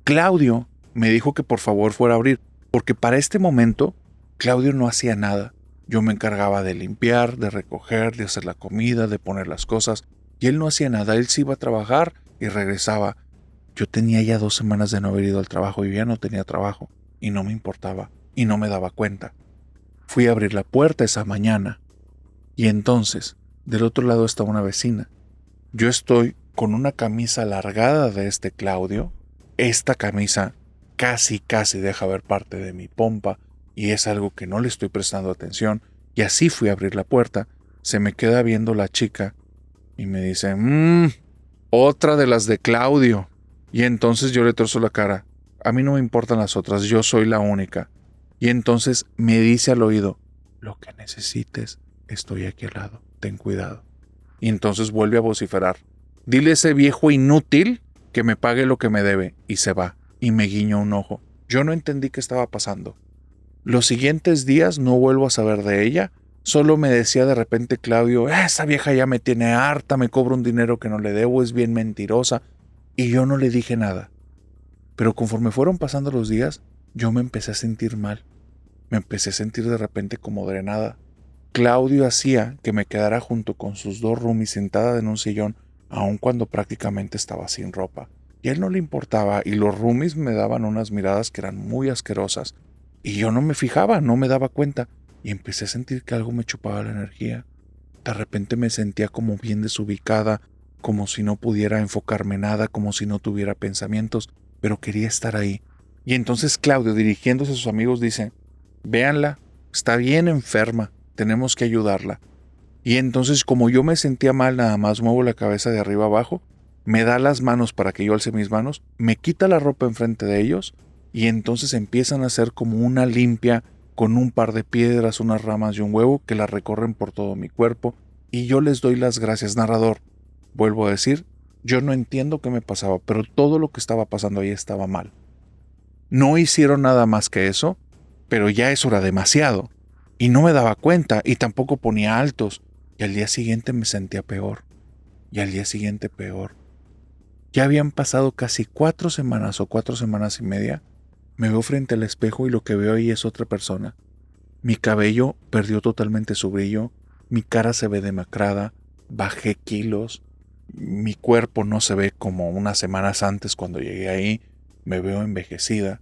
Claudio me dijo que por favor fuera a abrir, porque para este momento Claudio no hacía nada. Yo me encargaba de limpiar, de recoger, de hacer la comida, de poner las cosas, y él no hacía nada. Él se iba a trabajar y regresaba. Yo tenía ya 2 semanas de no haber ido al trabajo y ya no tenía trabajo, y no me importaba, y no me daba cuenta. Fui a abrir la puerta esa mañana, y entonces, del otro lado está una vecina. Yo estoy con una camisa alargada de este Claudio. Esta camisa casi deja ver parte de mi pompa, y es algo que no le estoy prestando atención, y así fui a abrir la puerta. Se me queda viendo la chica, y me dice, otra de las de Claudio. Y entonces yo le torzo la cara. A mí no me importan las otras, yo soy la única. Y entonces me dice al oído, lo que necesites, estoy aquí al lado, ten cuidado. Y entonces vuelve a vociferar, dile a ese viejo inútil que me pague lo que me debe. Y se va, y me guiñó un ojo. Yo no entendí qué estaba pasando. Los siguientes días no vuelvo a saber de ella. Solo me decía de repente Claudio, esa vieja ya me tiene harta, me cobra un dinero que no le debo, es bien mentirosa. Y yo no le dije nada. Pero conforme fueron pasando los días, yo me empecé a sentir mal. Me empecé a sentir de repente como drenada. Claudio hacía que me quedara junto con sus 2 roomies sentada en un sillón, aun cuando prácticamente estaba sin ropa. Y a él no le importaba, y los roomies me daban unas miradas que eran muy asquerosas. Y yo no me fijaba, no me daba cuenta. Y empecé a sentir que algo me chupaba la energía. De repente me sentía como bien desubicada, como si no pudiera enfocarme nada, como si no tuviera pensamientos, pero quería estar ahí. Y entonces Claudio, dirigiéndose a sus amigos, dice, véanla, está bien enferma, tenemos que ayudarla. Y entonces, como yo me sentía mal, nada más muevo la cabeza de arriba abajo, me da las manos para que yo alce mis manos, me quita la ropa enfrente de ellos, y entonces empiezan a hacer como una limpia con un par de piedras, unas ramas y un huevo que la recorren por todo mi cuerpo, y yo les doy las gracias, narrador. Vuelvo a decir, yo no entiendo qué me pasaba, pero todo lo que estaba pasando ahí estaba mal. No hicieron nada más que eso, pero ya eso era demasiado. Y no me daba cuenta, y tampoco ponía altos. Y al día siguiente me sentía peor. Y al día siguiente peor. Ya habían pasado casi 4 semanas o 4 semanas y media. Me veo frente al espejo y lo que veo ahí es otra persona. Mi cabello perdió totalmente su brillo, mi cara se ve demacrada, bajé kilos, mi cuerpo no se ve como unas semanas antes cuando llegué ahí, me veo envejecida.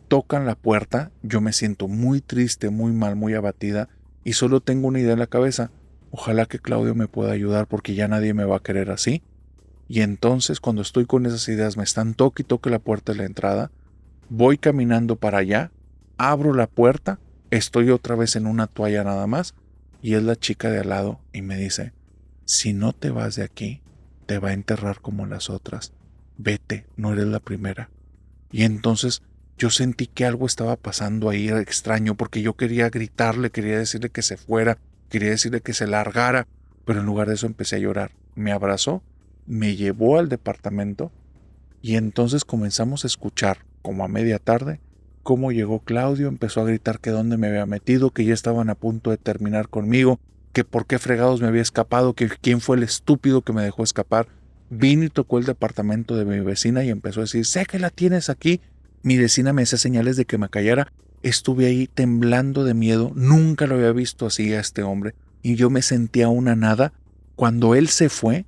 Tocan la puerta, yo me siento muy triste, muy mal, muy abatida y solo tengo una idea en la cabeza. Ojalá que Claudio me pueda ayudar porque ya nadie me va a querer así. Y entonces cuando estoy con esas ideas me están toque y toque la puerta de la entrada, voy caminando para allá, abro la puerta, estoy otra vez en una toalla nada más y es la chica de al lado y me dice, si no te vas de aquí, te va a enterrar como las otras. Vete, no eres la primera. Y entonces yo sentí que algo estaba pasando ahí extraño porque yo quería gritarle, quería decirle que se fuera, quería decirle que se largara, pero en lugar de eso empecé a llorar. Me abrazó, me llevó al departamento y entonces comenzamos a escuchar, como a media tarde, cómo llegó Claudio, empezó a gritar que dónde me había metido, que ya estaban a punto de terminar conmigo, que por qué fregados me había escapado, que quién fue el estúpido que me dejó escapar. Vino y tocó el departamento de mi vecina y empezó a decir, sé que la tienes aquí. Mi vecina me hacía señales de que me callara. Estuve ahí temblando de miedo, nunca lo había visto así a este hombre, y yo me sentía una nada. Cuando él se fue,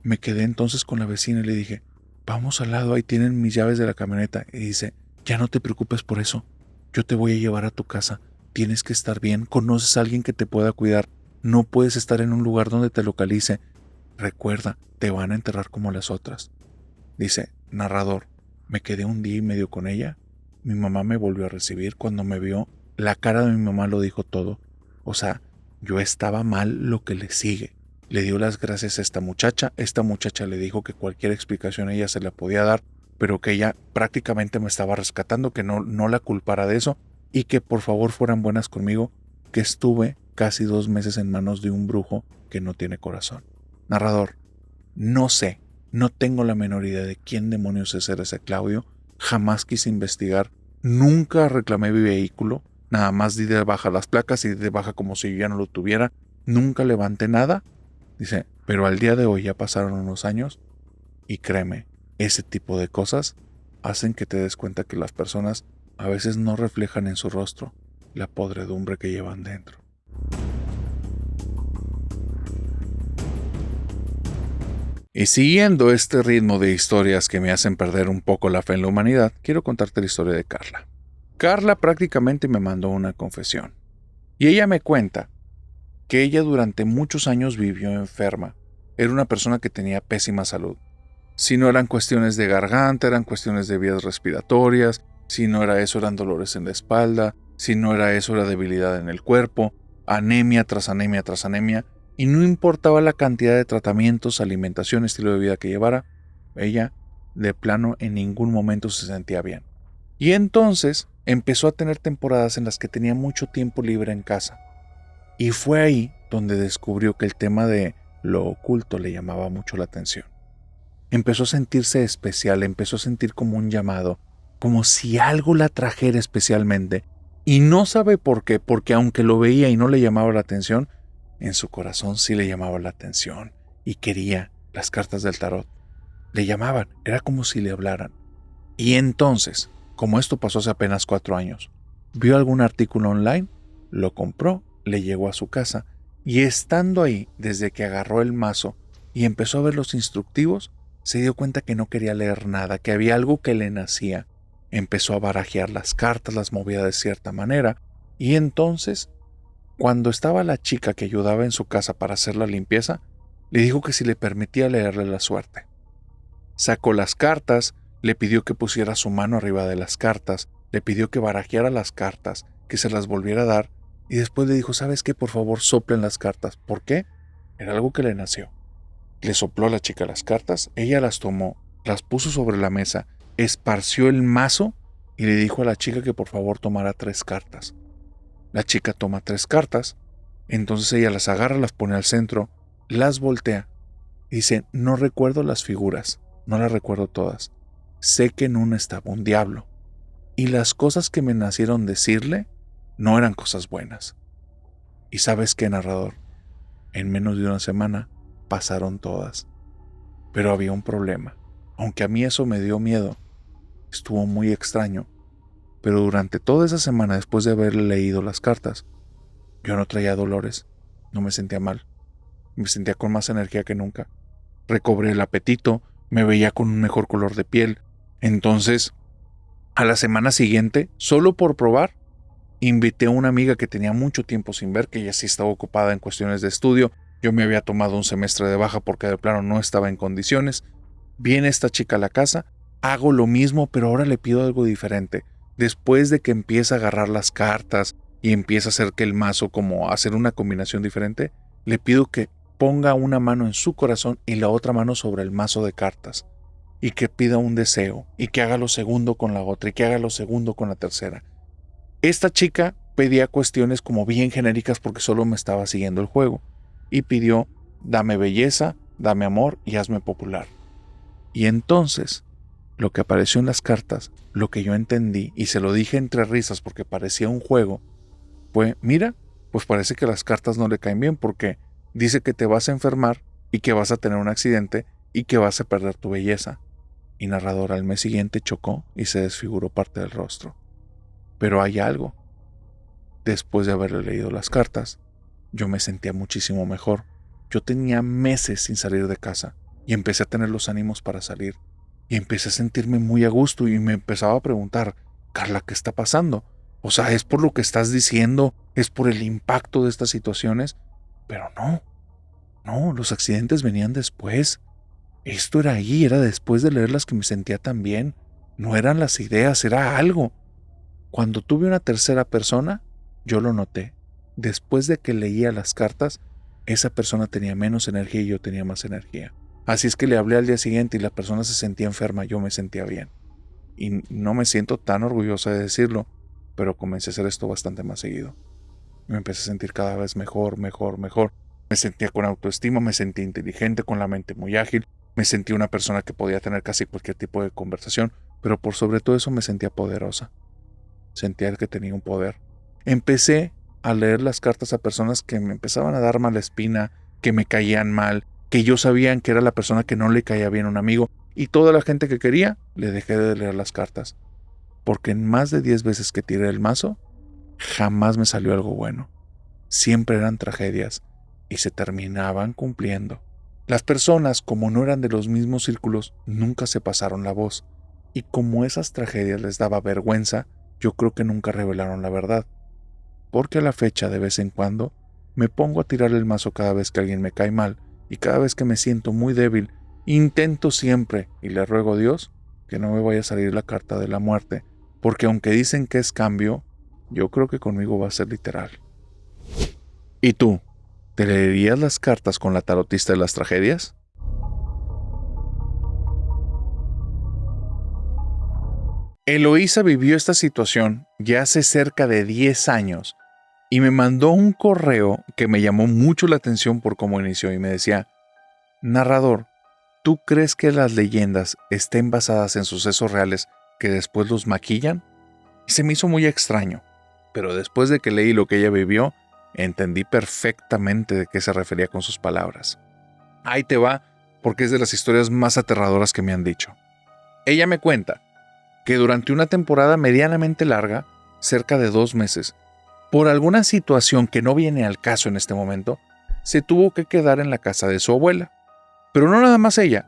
me quedé entonces con la vecina y le dije, vamos al lado, ahí tienen mis llaves de la camioneta. Y dice, ya no te preocupes por eso, yo te voy a llevar a tu casa, tienes que estar bien, conoces a alguien que te pueda cuidar, no puedes estar en un lugar donde te localice, recuerda, te van a enterrar como las otras. Dice, narrador, me quedé un día y medio con ella, mi mamá me volvió a recibir, cuando me vio, la cara de mi mamá lo dijo todo, o sea, yo estaba mal lo que le sigue. Le dio las gracias a esta muchacha le dijo que cualquier explicación ella se la podía dar, pero que ella prácticamente me estaba rescatando, que no la culpara de eso y que por favor fueran buenas conmigo, que estuve casi 2 meses en manos de un brujo que no tiene corazón. Narrador, no sé, no tengo la menor idea de quién demonios es ese Claudio, jamás quise investigar, nunca reclamé mi vehículo, nada más di de baja las placas y de baja como si yo ya no lo tuviera, nunca levanté nada. Dice, pero al día de hoy ya pasaron unos años y créeme, ese tipo de cosas hacen que te des cuenta que las personas a veces no reflejan en su rostro la podredumbre que llevan dentro. Y siguiendo este ritmo de historias que me hacen perder un poco la fe en la humanidad, quiero contarte la historia de Carla. Carla prácticamente me mandó una confesión. Y ella me cuenta que ella durante muchos años vivió enferma. Era una persona que tenía pésima salud. Si no eran cuestiones de garganta, eran cuestiones de vías respiratorias. Si no era eso, eran dolores en la espalda. Si no era eso, era debilidad en el cuerpo. Anemia tras anemia tras anemia. Y no importaba la cantidad de tratamientos, alimentación, estilo de vida que llevara, ella, de plano, en ningún momento se sentía bien. Y entonces empezó a tener temporadas en las que tenía mucho tiempo libre en casa. Y fue ahí donde descubrió que el tema de lo oculto le llamaba mucho la atención. Empezó a sentirse especial, empezó a sentir como un llamado, como si algo la trajera especialmente. Y no sabe por qué, porque aunque lo veía y no le llamaba la atención, en su corazón sí le llamaba la atención y quería las cartas del tarot. Le llamaban, era como si le hablaran. Y entonces, como esto pasó hace apenas 4 años, vio algún artículo online, lo compró, le llegó a su casa y estando ahí desde que agarró el mazo y empezó a ver los instructivos, se dio cuenta que no quería leer nada, que había algo que le nacía. Empezó a barajear las cartas, las movía de cierta manera y entonces, cuando estaba la chica que ayudaba en su casa para hacer la limpieza, le dijo que si le permitía leerle la suerte. Sacó las cartas, le pidió que pusiera su mano arriba de las cartas, le pidió que barajeara las cartas, que se las volviera a dar, y después le dijo, ¿sabes qué? Por favor, soplen las cartas. ¿Por qué? Era algo que le nació. Le sopló a la chica las cartas, ella las tomó, las puso sobre la mesa, esparció el mazo y le dijo a la chica que por favor tomara 3 cartas. La chica toma 3 cartas, entonces ella las agarra, las pone al centro, las voltea y dice, no recuerdo las figuras, no las recuerdo todas. Sé que en una estaba un diablo y las cosas que me nacieron decirle no eran cosas buenas. ¿Y sabes qué, narrador? En menos de una semana pasaron todas. Pero había un problema. Aunque a mí eso me dio miedo, estuvo muy extraño. Pero durante toda esa semana, después de haberle leído las cartas, yo no traía dolores, no me sentía mal, me sentía con más energía que nunca. Recobré el apetito, me veía con un mejor color de piel. Entonces, a la semana siguiente, solo por probar, invité a una amiga que tenía mucho tiempo sin ver, que ella sí estaba ocupada en cuestiones de estudio. Yo me había tomado un semestre de baja porque de plano no estaba en condiciones. Viene esta chica a la casa, hago lo mismo, pero ahora le pido algo diferente. Después de que empieza a agarrar las cartas y empieza a hacer que el mazo como hacer una combinación diferente, le pido que ponga una mano en su corazón y la otra mano sobre el mazo de cartas. Y que pida un deseo, y que haga lo segundo con la otra, y que haga lo segundo con la tercera. Esta chica pedía cuestiones como bien genéricas porque solo me estaba siguiendo el juego. Y pidió, dame belleza, dame amor y hazme popular. Y entonces, lo que apareció en las cartas, lo que yo entendí, y se lo dije entre risas porque parecía un juego, fue, mira, pues parece que las cartas no le caen bien porque dice que te vas a enfermar y que vas a tener un accidente y que vas a perder tu belleza. Y narrador, al mes siguiente chocó y se desfiguró parte del rostro. Pero hay algo. Después de haberle leído las cartas, yo me sentía muchísimo mejor. Yo tenía meses sin salir de casa y empecé a tener los ánimos para salir. Y empecé a sentirme muy a gusto y me empezaba a preguntar, Carla, ¿qué está pasando? O sea, ¿es por lo que estás diciendo? ¿Es por el impacto de estas situaciones? Pero no, los accidentes venían después. Esto era ahí, era después de leerlas que me sentía tan bien. No eran las ideas, era algo. Cuando tuve una tercera persona, yo lo noté. Después de que leía las cartas, esa persona tenía menos energía y yo tenía más energía. Así es que le hablé al día siguiente y la persona se sentía enferma, yo me sentía bien. Y no me siento tan orgullosa de decirlo, pero comencé a hacer esto bastante más seguido. Me empecé a sentir cada vez mejor. Me sentía con autoestima, me sentía inteligente, con la mente muy ágil. Me sentía una persona que podía tener casi cualquier tipo de conversación, pero por sobre todo eso me sentía poderosa. Sentía que tenía un poder. Empecé a leer las cartas a personas que me empezaban a dar mala espina, que me caían mal, que yo sabía que era la persona que no le caía bien a un amigo, y toda la gente que quería, le dejé de leer las cartas. Porque en más de 10 veces que tiré el mazo, jamás me salió algo bueno. Siempre eran tragedias y se terminaban cumpliendo. Las personas, como no eran de los mismos círculos, nunca se pasaron la voz. Y como esas tragedias les daba vergüenza, yo creo que nunca revelaron la verdad. Porque a la fecha, de vez en cuando, me pongo a tirar el mazo cada vez que alguien me cae mal y cada vez que me siento muy débil, intento siempre y le ruego a Dios que no me vaya a salir la carta de la muerte, porque aunque dicen que es cambio, yo creo que conmigo va a ser literal. ¿Y tú? ¿Te leerías las cartas con la tarotista de las tragedias? Eloísa vivió esta situación ya hace cerca de 10 años y me mandó un correo que me llamó mucho la atención por cómo inició y me decía: narrador, ¿tú crees que las leyendas estén basadas en sucesos reales que después los maquillan? Y se me hizo muy extraño, pero después de que leí lo que ella vivió, entendí perfectamente de qué se refería con sus palabras. Ahí te va, porque es de las historias más aterradoras que me han dicho. Ella me cuenta que durante una temporada medianamente larga, cerca de 2 meses, por alguna situación que no viene al caso en este momento, se tuvo que quedar en la casa de su abuela. Pero no nada más ella,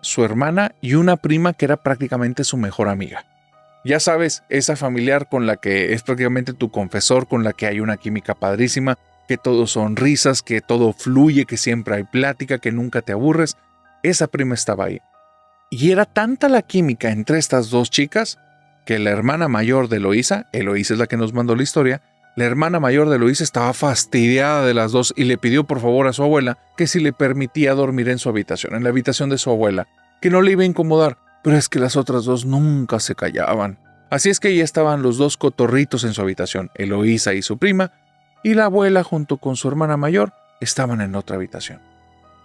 su hermana y una prima que era prácticamente su mejor amiga. Ya sabes, esa familiar con la que es prácticamente tu confesor, con la que hay una química padrísima, que todo son risas, que todo fluye, que siempre hay plática, que nunca te aburres. Esa prima estaba ahí. Y era tanta la química entre estas dos chicas que la hermana mayor de Eloísa es la que nos mandó la historia, la hermana mayor de Eloísa estaba fastidiada de las dos y le pidió por favor a su abuela que si le permitía dormir en su habitación, en la habitación de su abuela, que no le iba a incomodar. Pero es que las otras dos nunca se callaban. Así es que ya estaban los dos cotorritos en su habitación, Eloísa y su prima, y la abuela junto con su hermana mayor estaban en otra habitación.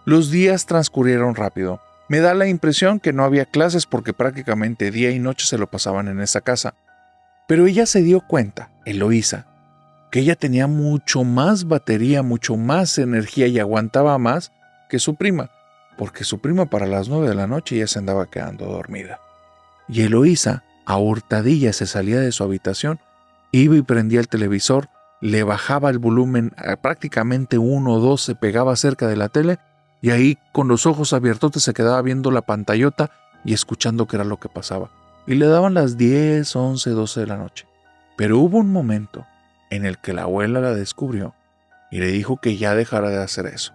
Los días transcurrieron rápido. Me da la impresión que no había clases porque prácticamente día y noche se lo pasaban en esa casa. Pero ella se dio cuenta, Eloísa, que ella tenía mucho más batería, mucho más energía y aguantaba más que su prima, porque su prima para las 9 de la noche ya se andaba quedando dormida. Y Eloísa, a hurtadillas, se salía de su habitación, iba y prendía el televisor, le bajaba el volumen a prácticamente 1 o 2, se pegaba cerca de la tele y ahí con los ojos abiertos se quedaba viendo la pantallota y escuchando qué era lo que pasaba. Y le daban las 10, 11, 12 de la noche. Pero hubo un momento en el que la abuela la descubrió y le dijo que ya dejara de hacer eso.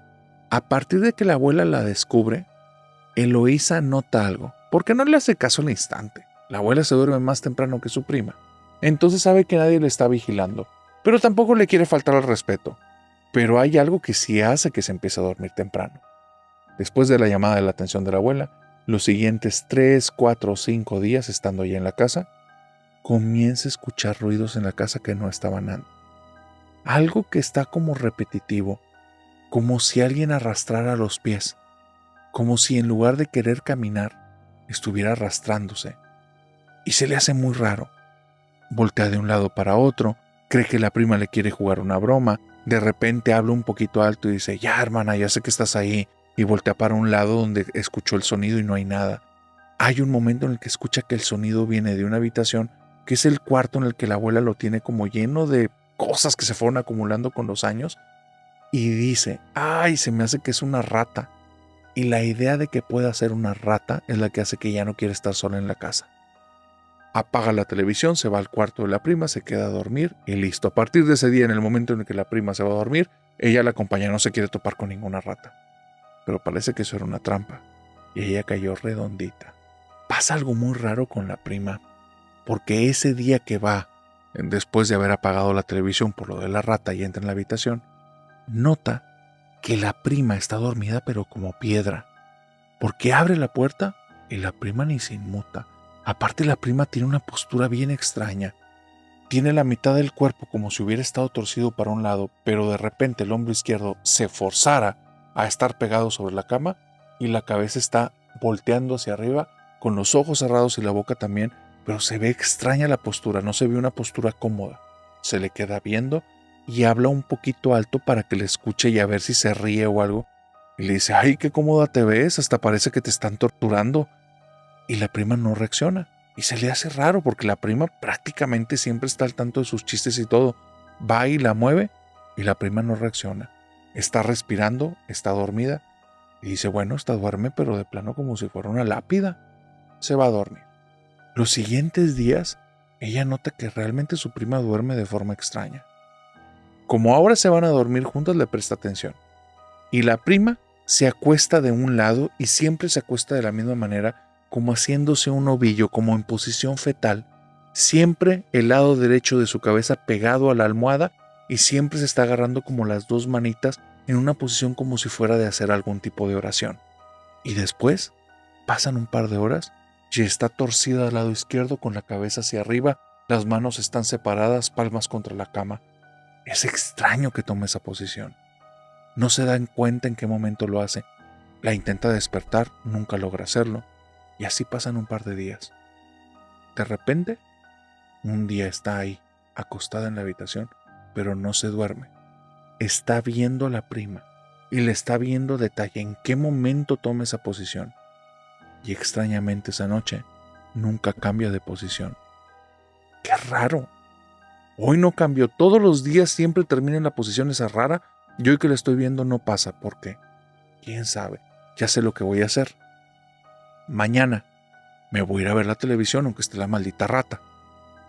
A partir de que la abuela la descubre, Eloísa nota algo, porque no le hace caso al instante. La abuela se duerme más temprano que su prima, entonces sabe que nadie le está vigilando, pero tampoco le quiere faltar al respeto. Pero hay algo que sí hace que se empiece a dormir temprano. Después de la llamada de la atención de la abuela, los siguientes 3, 4 o 5 días estando ya en la casa, comienza a escuchar ruidos en la casa que no estaban antes. Algo que está como repetitivo, como si alguien arrastrara los pies, como si en lugar de querer caminar, estuviera arrastrándose. Y se le hace muy raro. Voltea de un lado para otro, cree que la prima le quiere jugar una broma, de repente habla un poquito alto y dice: ya hermana, ya sé que estás ahí, y voltea para un lado donde escuchó el sonido y no hay nada. Hay un momento en el que escucha que el sonido viene de una habitación, que es el cuarto en el que la abuela lo tiene como lleno de cosas que se fueron acumulando con los años, y dice: ay, se me hace que es una rata. Y la idea de que pueda ser una rata es la que hace que ya no quiere estar sola en la casa. Apaga la televisión, se va al cuarto de la prima, se queda a dormir y listo. A partir de ese día, en el momento en el que la prima se va a dormir, ella la acompaña, no se quiere topar con ninguna rata. Pero parece que eso era una trampa y ella cayó redondita. Pasa algo muy raro con la prima, porque ese día que va, después de haber apagado la televisión por lo de la rata y entra en la habitación, nota que la prima está dormida pero como piedra, porque abre la puerta y la prima ni se inmuta. Aparte, la prima tiene una postura bien extraña. Tiene la mitad del cuerpo como si hubiera estado torcido para un lado, pero de repente el hombro izquierdo se forzara a estar pegado sobre la cama y la cabeza está volteando hacia arriba con los ojos cerrados y la boca también, pero se ve extraña la postura, no se ve una postura cómoda. Se le queda viendo y habla un poquito alto para que le escuche y a ver si se ríe o algo. Y le dice, ay, qué cómoda te ves, hasta parece que te están torturando. Y la prima no reacciona. Y se le hace raro porque la prima prácticamente siempre está al tanto de sus chistes y todo. Va y la mueve y la prima no reacciona. Está respirando, está dormida. Y dice, bueno, esta duerme, pero de plano como si fuera una lápida. Se va a dormir. Los siguientes días, ella nota que realmente su prima duerme de forma extraña. Como ahora se van a dormir juntas, le presta atención. Y la prima se acuesta de un lado y siempre se acuesta de la misma manera, como haciéndose un ovillo, como en posición fetal. Siempre el lado derecho de su cabeza pegado a la almohada y siempre se está agarrando como las dos manitas en una posición como si fuera de hacer algún tipo de oración. Y después pasan un par de horas y está torcida al lado izquierdo con la cabeza hacia arriba, las manos están separadas, palmas contra la cama. Es extraño que tome esa posición. No se dan cuenta en qué momento lo hace. La intenta despertar, nunca logra hacerlo. Y así pasan un par de días. De repente, un día está ahí, acostada en la habitación, pero no se duerme. Está viendo a la prima y le está viendo detalle en qué momento toma esa posición. Y extrañamente esa noche, nunca cambia de posición. ¡Qué raro! Hoy no cambió, todos los días siempre termina en la posición esa rara, y hoy que la estoy viendo no pasa. ¿Por qué? ¿Quién sabe? Ya sé lo que voy a hacer. Mañana me voy a ir a ver la televisión aunque esté la maldita rata.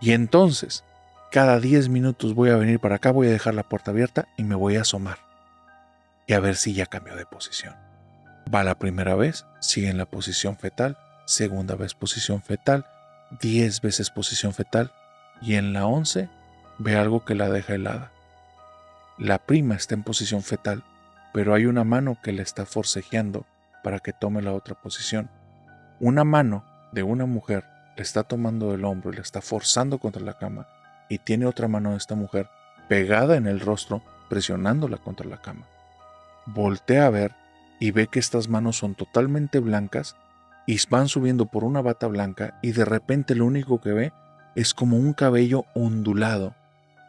Y entonces, cada 10 minutos voy a venir para acá, voy a dejar la puerta abierta y me voy a asomar. Y a ver si ya cambió de posición. Va la primera vez, sigue en la posición fetal, segunda vez posición fetal, 10 veces posición fetal y en la 11 ve algo que la deja helada. La prima está en posición fetal, pero hay una mano que le está forcejeando para que tome la otra posición. Una mano de una mujer le está tomando del hombro y le está forzando contra la cama y tiene otra mano de esta mujer pegada en el rostro presionándola contra la cama. Voltea a ver y ve que estas manos son totalmente blancas y van subiendo por una bata blanca y de repente lo único que ve es como un cabello ondulado,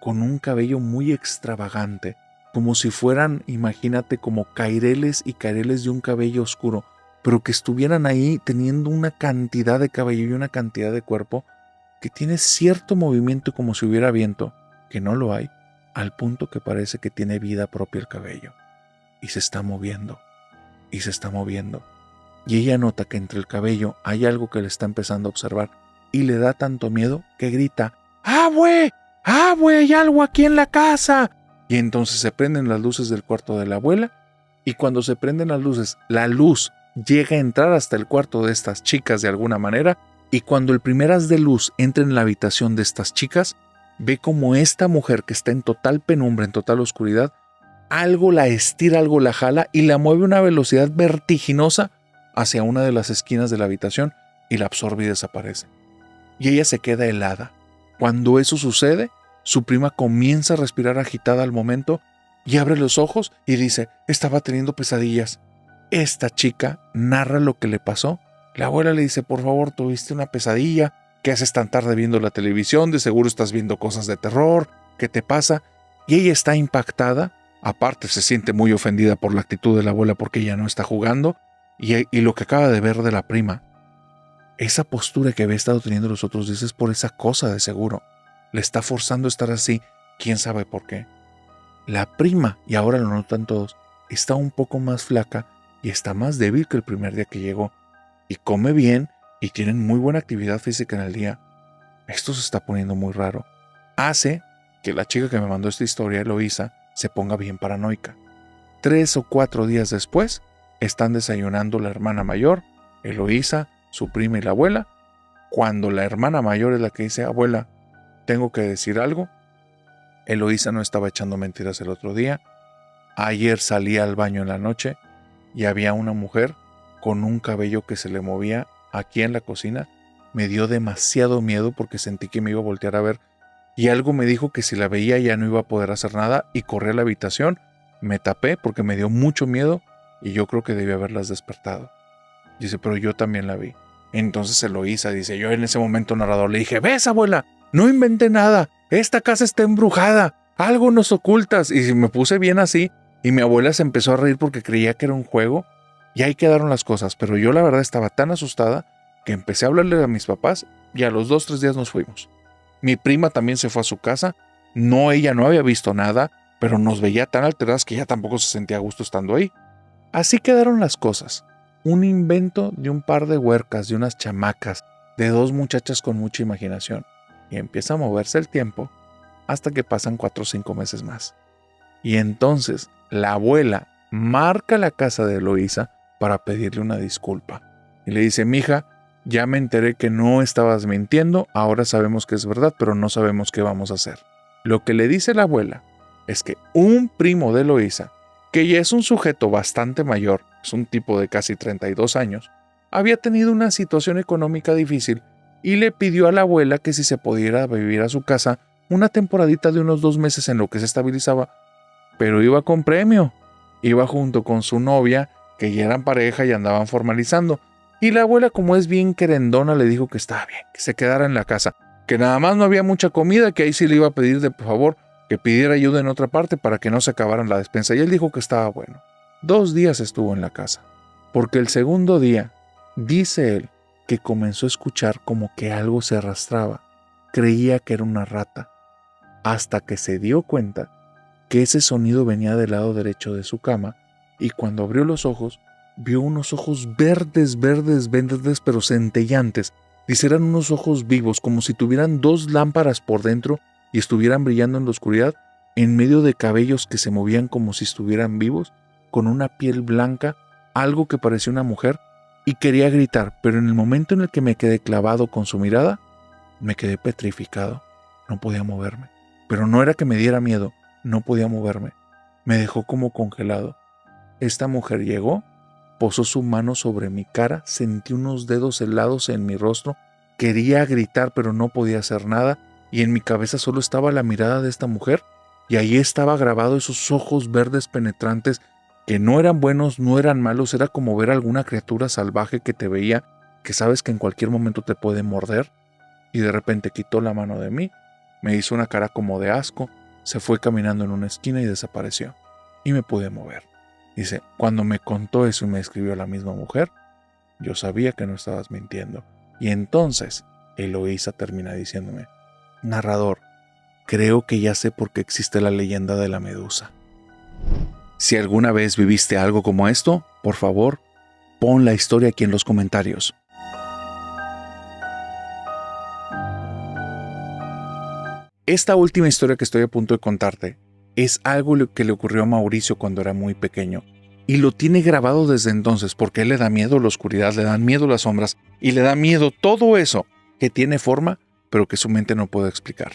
con un cabello muy extravagante, como si fueran, imagínate, como caireles y caireles de un cabello oscuro, pero que estuvieran ahí teniendo una cantidad de cabello y una cantidad de cuerpo que tiene cierto movimiento como si hubiera viento, que no lo hay, al punto que parece que tiene vida propia el cabello. Y se está moviendo, y se está moviendo. Y ella nota que entre el cabello hay algo que le está empezando a observar, y le da tanto miedo que grita, ¡Abue! ¡Abue! ¡Hay algo aquí en la casa! Y entonces se prenden las luces del cuarto de la abuela, y cuando se prenden las luces, la luz llega a entrar hasta el cuarto de estas chicas de alguna manera, y cuando el primer haz de luz entra en la habitación de estas chicas, ve como esta mujer que está en total penumbra, en total oscuridad, algo la estira, algo la jala y la mueve a una velocidad vertiginosa hacia una de las esquinas de la habitación y la absorbe y desaparece. Y ella se queda helada. Cuando eso sucede, su prima comienza a respirar agitada al momento y abre los ojos y dice, estaba teniendo pesadillas. Esta chica narra lo que le pasó. La abuela le dice, por favor, tuviste una pesadilla, ¿qué haces tan tarde viendo la televisión? De seguro estás viendo cosas de terror, ¿qué te pasa? Y ella está impactada, aparte se siente muy ofendida por la actitud de la abuela porque ella no está jugando, y lo que acaba de ver de la prima. Esa postura que había estado teniendo los otros días es por esa cosa de seguro. Le está forzando a estar así, quién sabe por qué. La prima, y ahora lo notan todos, está un poco más flaca y está más débil que el primer día que llegó. Y come bien y tienen muy buena actividad física en el día. Esto se está poniendo muy raro. Hace que la chica que me mandó esta historia, Eloísa, se ponga bien paranoica. 3 o 4 días después, están desayunando la hermana mayor, Eloísa, su prima y la abuela, cuando la hermana mayor es la que dice, abuela, ¿tengo que decir algo? Eloísa no estaba echando mentiras el otro día. Ayer salí al baño en la noche y había una mujer con un cabello que se le movía aquí en la cocina. Me dio demasiado miedo porque sentí que me iba a voltear a ver y algo me dijo que si la veía ya no iba a poder hacer nada y corrí a la habitación, me tapé porque me dio mucho miedo y yo creo que debí haberlas despertado. Dice, pero yo también la vi. Entonces Eloísa dice, yo en ese momento narrador le dije, ¿ves, abuela? No inventé nada, esta casa está embrujada, algo nos ocultas. Y me puse bien así y mi abuela se empezó a reír porque creía que era un juego y ahí quedaron las cosas. Pero yo la verdad estaba tan asustada que empecé a hablarle a mis papás y a los 2-3 días nos fuimos. Mi prima también se fue a su casa. No, ella no había visto nada, pero nos veía tan alteradas que ella tampoco se sentía a gusto estando ahí. Así quedaron las cosas. Un invento de un par de huercas, de unas chamacas, de 2 muchachas con mucha imaginación. Y empieza a moverse el tiempo hasta que pasan 4 o 5 meses más. Y entonces la abuela marca la casa de Eloísa para pedirle una disculpa. Y le dice, mija, ya me enteré que no estabas mintiendo, ahora sabemos que es verdad, pero no sabemos qué vamos a hacer. Lo que le dice la abuela es que un primo de Eloísa, que ya es un sujeto bastante mayor, es un tipo de casi 32 años, había tenido una situación económica difícil y le pidió a la abuela que si se pudiera vivir a su casa una temporadita de unos 2 meses en lo que se estabilizaba, pero iba con premio, iba junto con su novia, que ya eran pareja y andaban formalizando, y la abuela, como es bien querendona, le dijo que estaba bien, que se quedara en la casa, que nada más no había mucha comida, que ahí sí le iba a pedir de por favor que pidiera ayuda en otra parte para que no se acabaran la despensa, y él dijo que estaba bueno. 2 días estuvo en la casa, porque el segundo día, dice él, que comenzó a escuchar como que algo se arrastraba, creía que era una rata, hasta que se dio cuenta que ese sonido venía del lado derecho de su cama, y cuando abrió los ojos, vio unos ojos verdes, pero centellantes. Dice, eran unos ojos vivos, como si tuvieran 2 lámparas por dentro y estuvieran brillando en la oscuridad, en medio de cabellos que se movían como si estuvieran vivos, con una piel blanca, algo que parecía una mujer, y quería gritar, pero en el momento en el que me quedé clavado con su mirada, me quedé petrificado, no podía moverme. Pero no era que me diera miedo, no podía moverme, me dejó como congelado. Esta mujer llegó, posó su mano sobre mi cara, sentí unos dedos helados en mi rostro, quería gritar pero no podía hacer nada, y en mi cabeza solo estaba la mirada de esta mujer, y ahí estaba grabado esos ojos verdes penetrantes que no eran buenos, no eran malos, era como ver alguna criatura salvaje que te veía, que sabes que en cualquier momento te puede morder, y de repente quitó la mano de mí, me hizo una cara como de asco, se fue caminando en una esquina y desapareció, y me pude mover. Dice, cuando me contó eso y me escribió la misma mujer, yo sabía que no estabas mintiendo. Y entonces Eloísa termina diciéndome, narrador, creo que ya sé por qué existe la leyenda de la medusa. Si alguna vez viviste algo como esto, por favor, pon la historia aquí en los comentarios. Esta última historia que estoy a punto de contarte es algo que le ocurrió a Mauricio cuando era muy pequeño y lo tiene grabado desde entonces porque a él le da miedo la oscuridad, le dan miedo las sombras y le da miedo todo eso que tiene forma pero que su mente no puede explicar.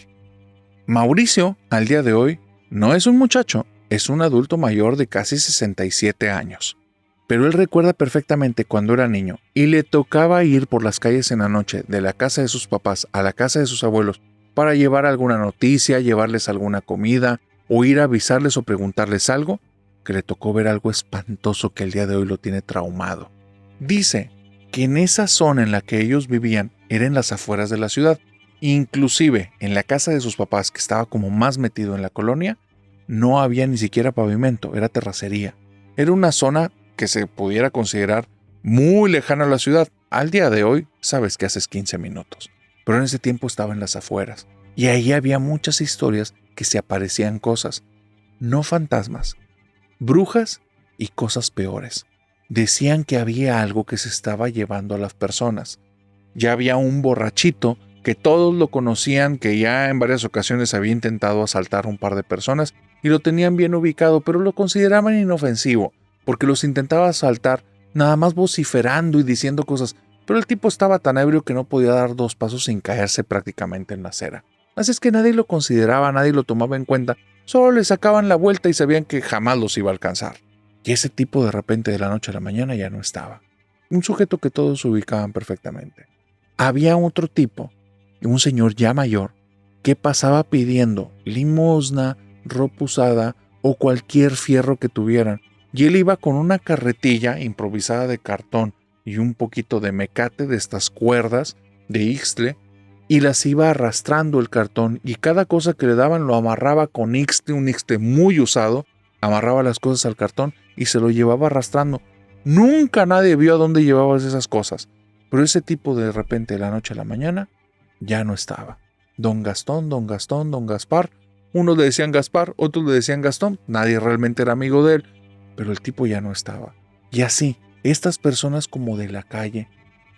Mauricio, al día de hoy, no es un muchacho, es un adulto mayor de casi 67 años. Pero él recuerda perfectamente cuando era niño y le tocaba ir por las calles en la noche de la casa de sus papás a la casa de sus abuelos para llevar alguna noticia, llevarles alguna comida o ir a avisarles o preguntarles algo, que le tocó ver algo espantoso que el día de hoy lo tiene traumado. Dice que en esa zona en la que ellos vivían era en las afueras de la ciudad. Inclusive en la casa de sus papás, que estaba como más metido en la colonia, no había ni siquiera pavimento, era terracería. Era una zona que se pudiera considerar muy lejana a la ciudad. Al día de hoy, sabes que haces 15 minutos. Pero en ese tiempo estaba en las afueras. Y ahí había muchas historias que se aparecían cosas. No fantasmas, brujas y cosas peores. Decían que había algo que se estaba llevando a las personas. Ya había un borrachito que todos lo conocían, que ya en varias ocasiones había intentado asaltar a un par de personas y lo tenían bien ubicado, pero lo consideraban inofensivo, porque los intentaba asaltar nada más vociferando y diciendo cosas, pero el tipo estaba tan ebrio que no podía dar 2 pasos sin caerse prácticamente en la acera. Así es que nadie lo consideraba, nadie lo tomaba en cuenta, solo le sacaban la vuelta y sabían que jamás los iba a alcanzar. Y ese tipo de repente de la noche a la mañana ya no estaba. Un sujeto que todos ubicaban perfectamente. Había otro tipo, un señor ya mayor, que pasaba pidiendo limosna, ropa usada o cualquier fierro que tuvieran. Y él iba con una carretilla improvisada de cartón y un poquito de mecate de estas cuerdas de ixtle, y las iba arrastrando el cartón, y cada cosa que le daban lo amarraba con ixte, un ixte muy usado, amarraba las cosas al cartón y se lo llevaba arrastrando. Nunca nadie vio a dónde llevabas esas cosas, pero ese tipo de repente de la noche a la mañana ya no estaba. Don Gastón, don Gastón, don Gaspar. Unos le decían Gaspar, otros le decían Gastón. Nadie realmente era amigo de él, pero el tipo ya no estaba. Y así, estas personas como de la calle,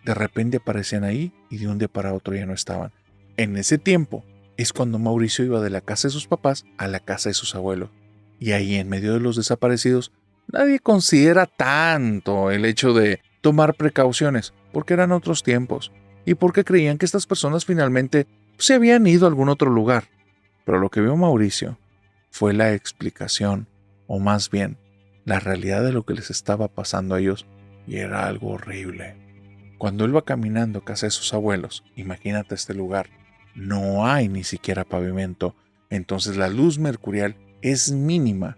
de repente aparecían ahí y de un día para otro ya no estaban. En ese tiempo es cuando Mauricio iba de la casa de sus papás a la casa de sus abuelos. Y ahí en medio de los desaparecidos, nadie considera tanto el hecho de tomar precauciones, porque eran otros tiempos y porque creían que estas personas finalmente se habían ido a algún otro lugar. Pero lo que vio Mauricio fue la explicación, o más bien, la realidad de lo que les estaba pasando a ellos, y era algo horrible. Cuando él va caminando a casa de sus abuelos, imagínate este lugar, no hay ni siquiera pavimento, entonces la luz mercurial es mínima.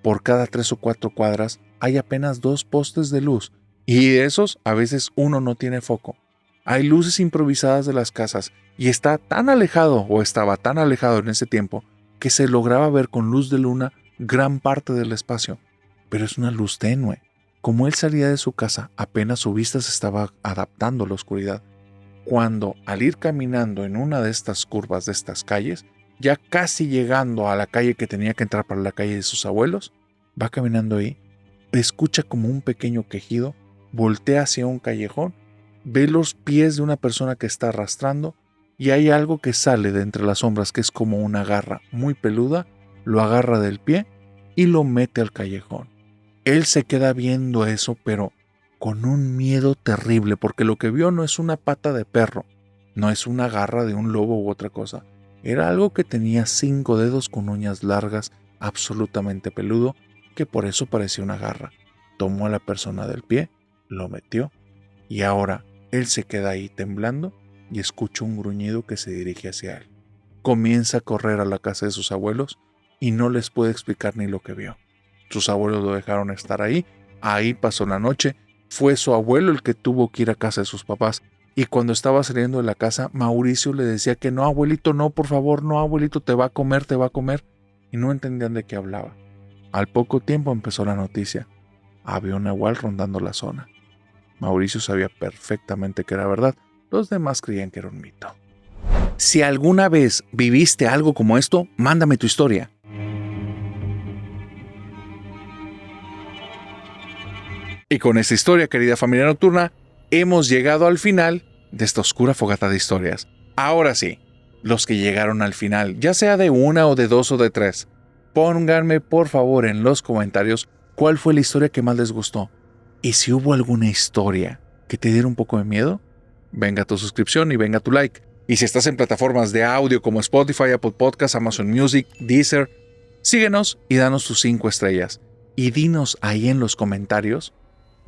Por cada 3 o 4 cuadras hay apenas 2 postes de luz, y de esos a veces uno no tiene foco. Hay luces improvisadas de las casas, y está tan alejado, o estaba tan alejado en ese tiempo, que se lograba ver con luz de luna gran parte del espacio, pero es una luz tenue. Como él salía de su casa, apenas su vista se estaba adaptando a la oscuridad, cuando al ir caminando en una de estas curvas de estas calles, ya casi llegando a la calle que tenía que entrar para la calle de sus abuelos, va caminando ahí, escucha como un pequeño quejido, voltea hacia un callejón, ve los pies de una persona que está arrastrando y hay algo que sale de entre las sombras que es como una garra muy peluda, lo agarra del pie y lo mete al callejón. Él se queda viendo eso, pero con un miedo terrible, porque lo que vio no es una pata de perro, no es una garra de un lobo u otra cosa. Era algo que tenía 5 dedos con uñas largas, absolutamente peludo, que por eso parecía una garra. Tomó a la persona del pie, lo metió, y ahora él se queda ahí temblando y escucha un gruñido que se dirige hacia él. Comienza a correr a la casa de sus abuelos y no les puede explicar ni lo que vio. Sus abuelos lo dejaron estar ahí pasó la noche, fue su abuelo el que tuvo que ir a casa de sus papás, y cuando estaba saliendo de la casa, Mauricio le decía que no, abuelito, no, por favor, no, abuelito, te va a comer, y no entendían de qué hablaba. Al poco tiempo empezó la noticia. Había un nahual rondando la zona. Mauricio sabía perfectamente que era verdad, los demás creían que era un mito. Si alguna vez viviste algo como esto, mándame tu historia. Y con esta historia, querida familia nocturna, hemos llegado al final de esta oscura fogata de historias. Ahora sí, los que llegaron al final, ya sea de 1 o de 2 o de 3, pónganme por favor en los comentarios cuál fue la historia que más les gustó. Y si hubo alguna historia que te diera un poco de miedo, venga tu suscripción y venga tu like. Y si estás en plataformas de audio como Spotify, Apple Podcasts, Amazon Music, Deezer, síguenos y danos tus 5 estrellas. Y dinos ahí en los comentarios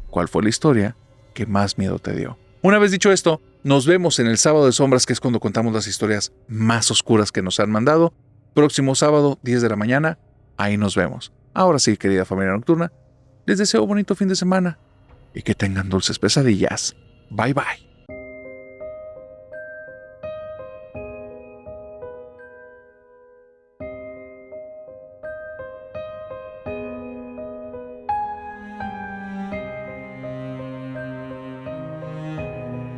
cuál fue la historia que más miedo te dio. Una vez dicho esto, nos vemos en el Sábado de Sombras, que es cuando contamos las historias más oscuras que nos han mandado. Próximo sábado, 10 de la mañana, ahí nos vemos. Ahora sí, querida familia nocturna, les deseo un bonito fin de semana y que tengan dulces pesadillas. Bye bye.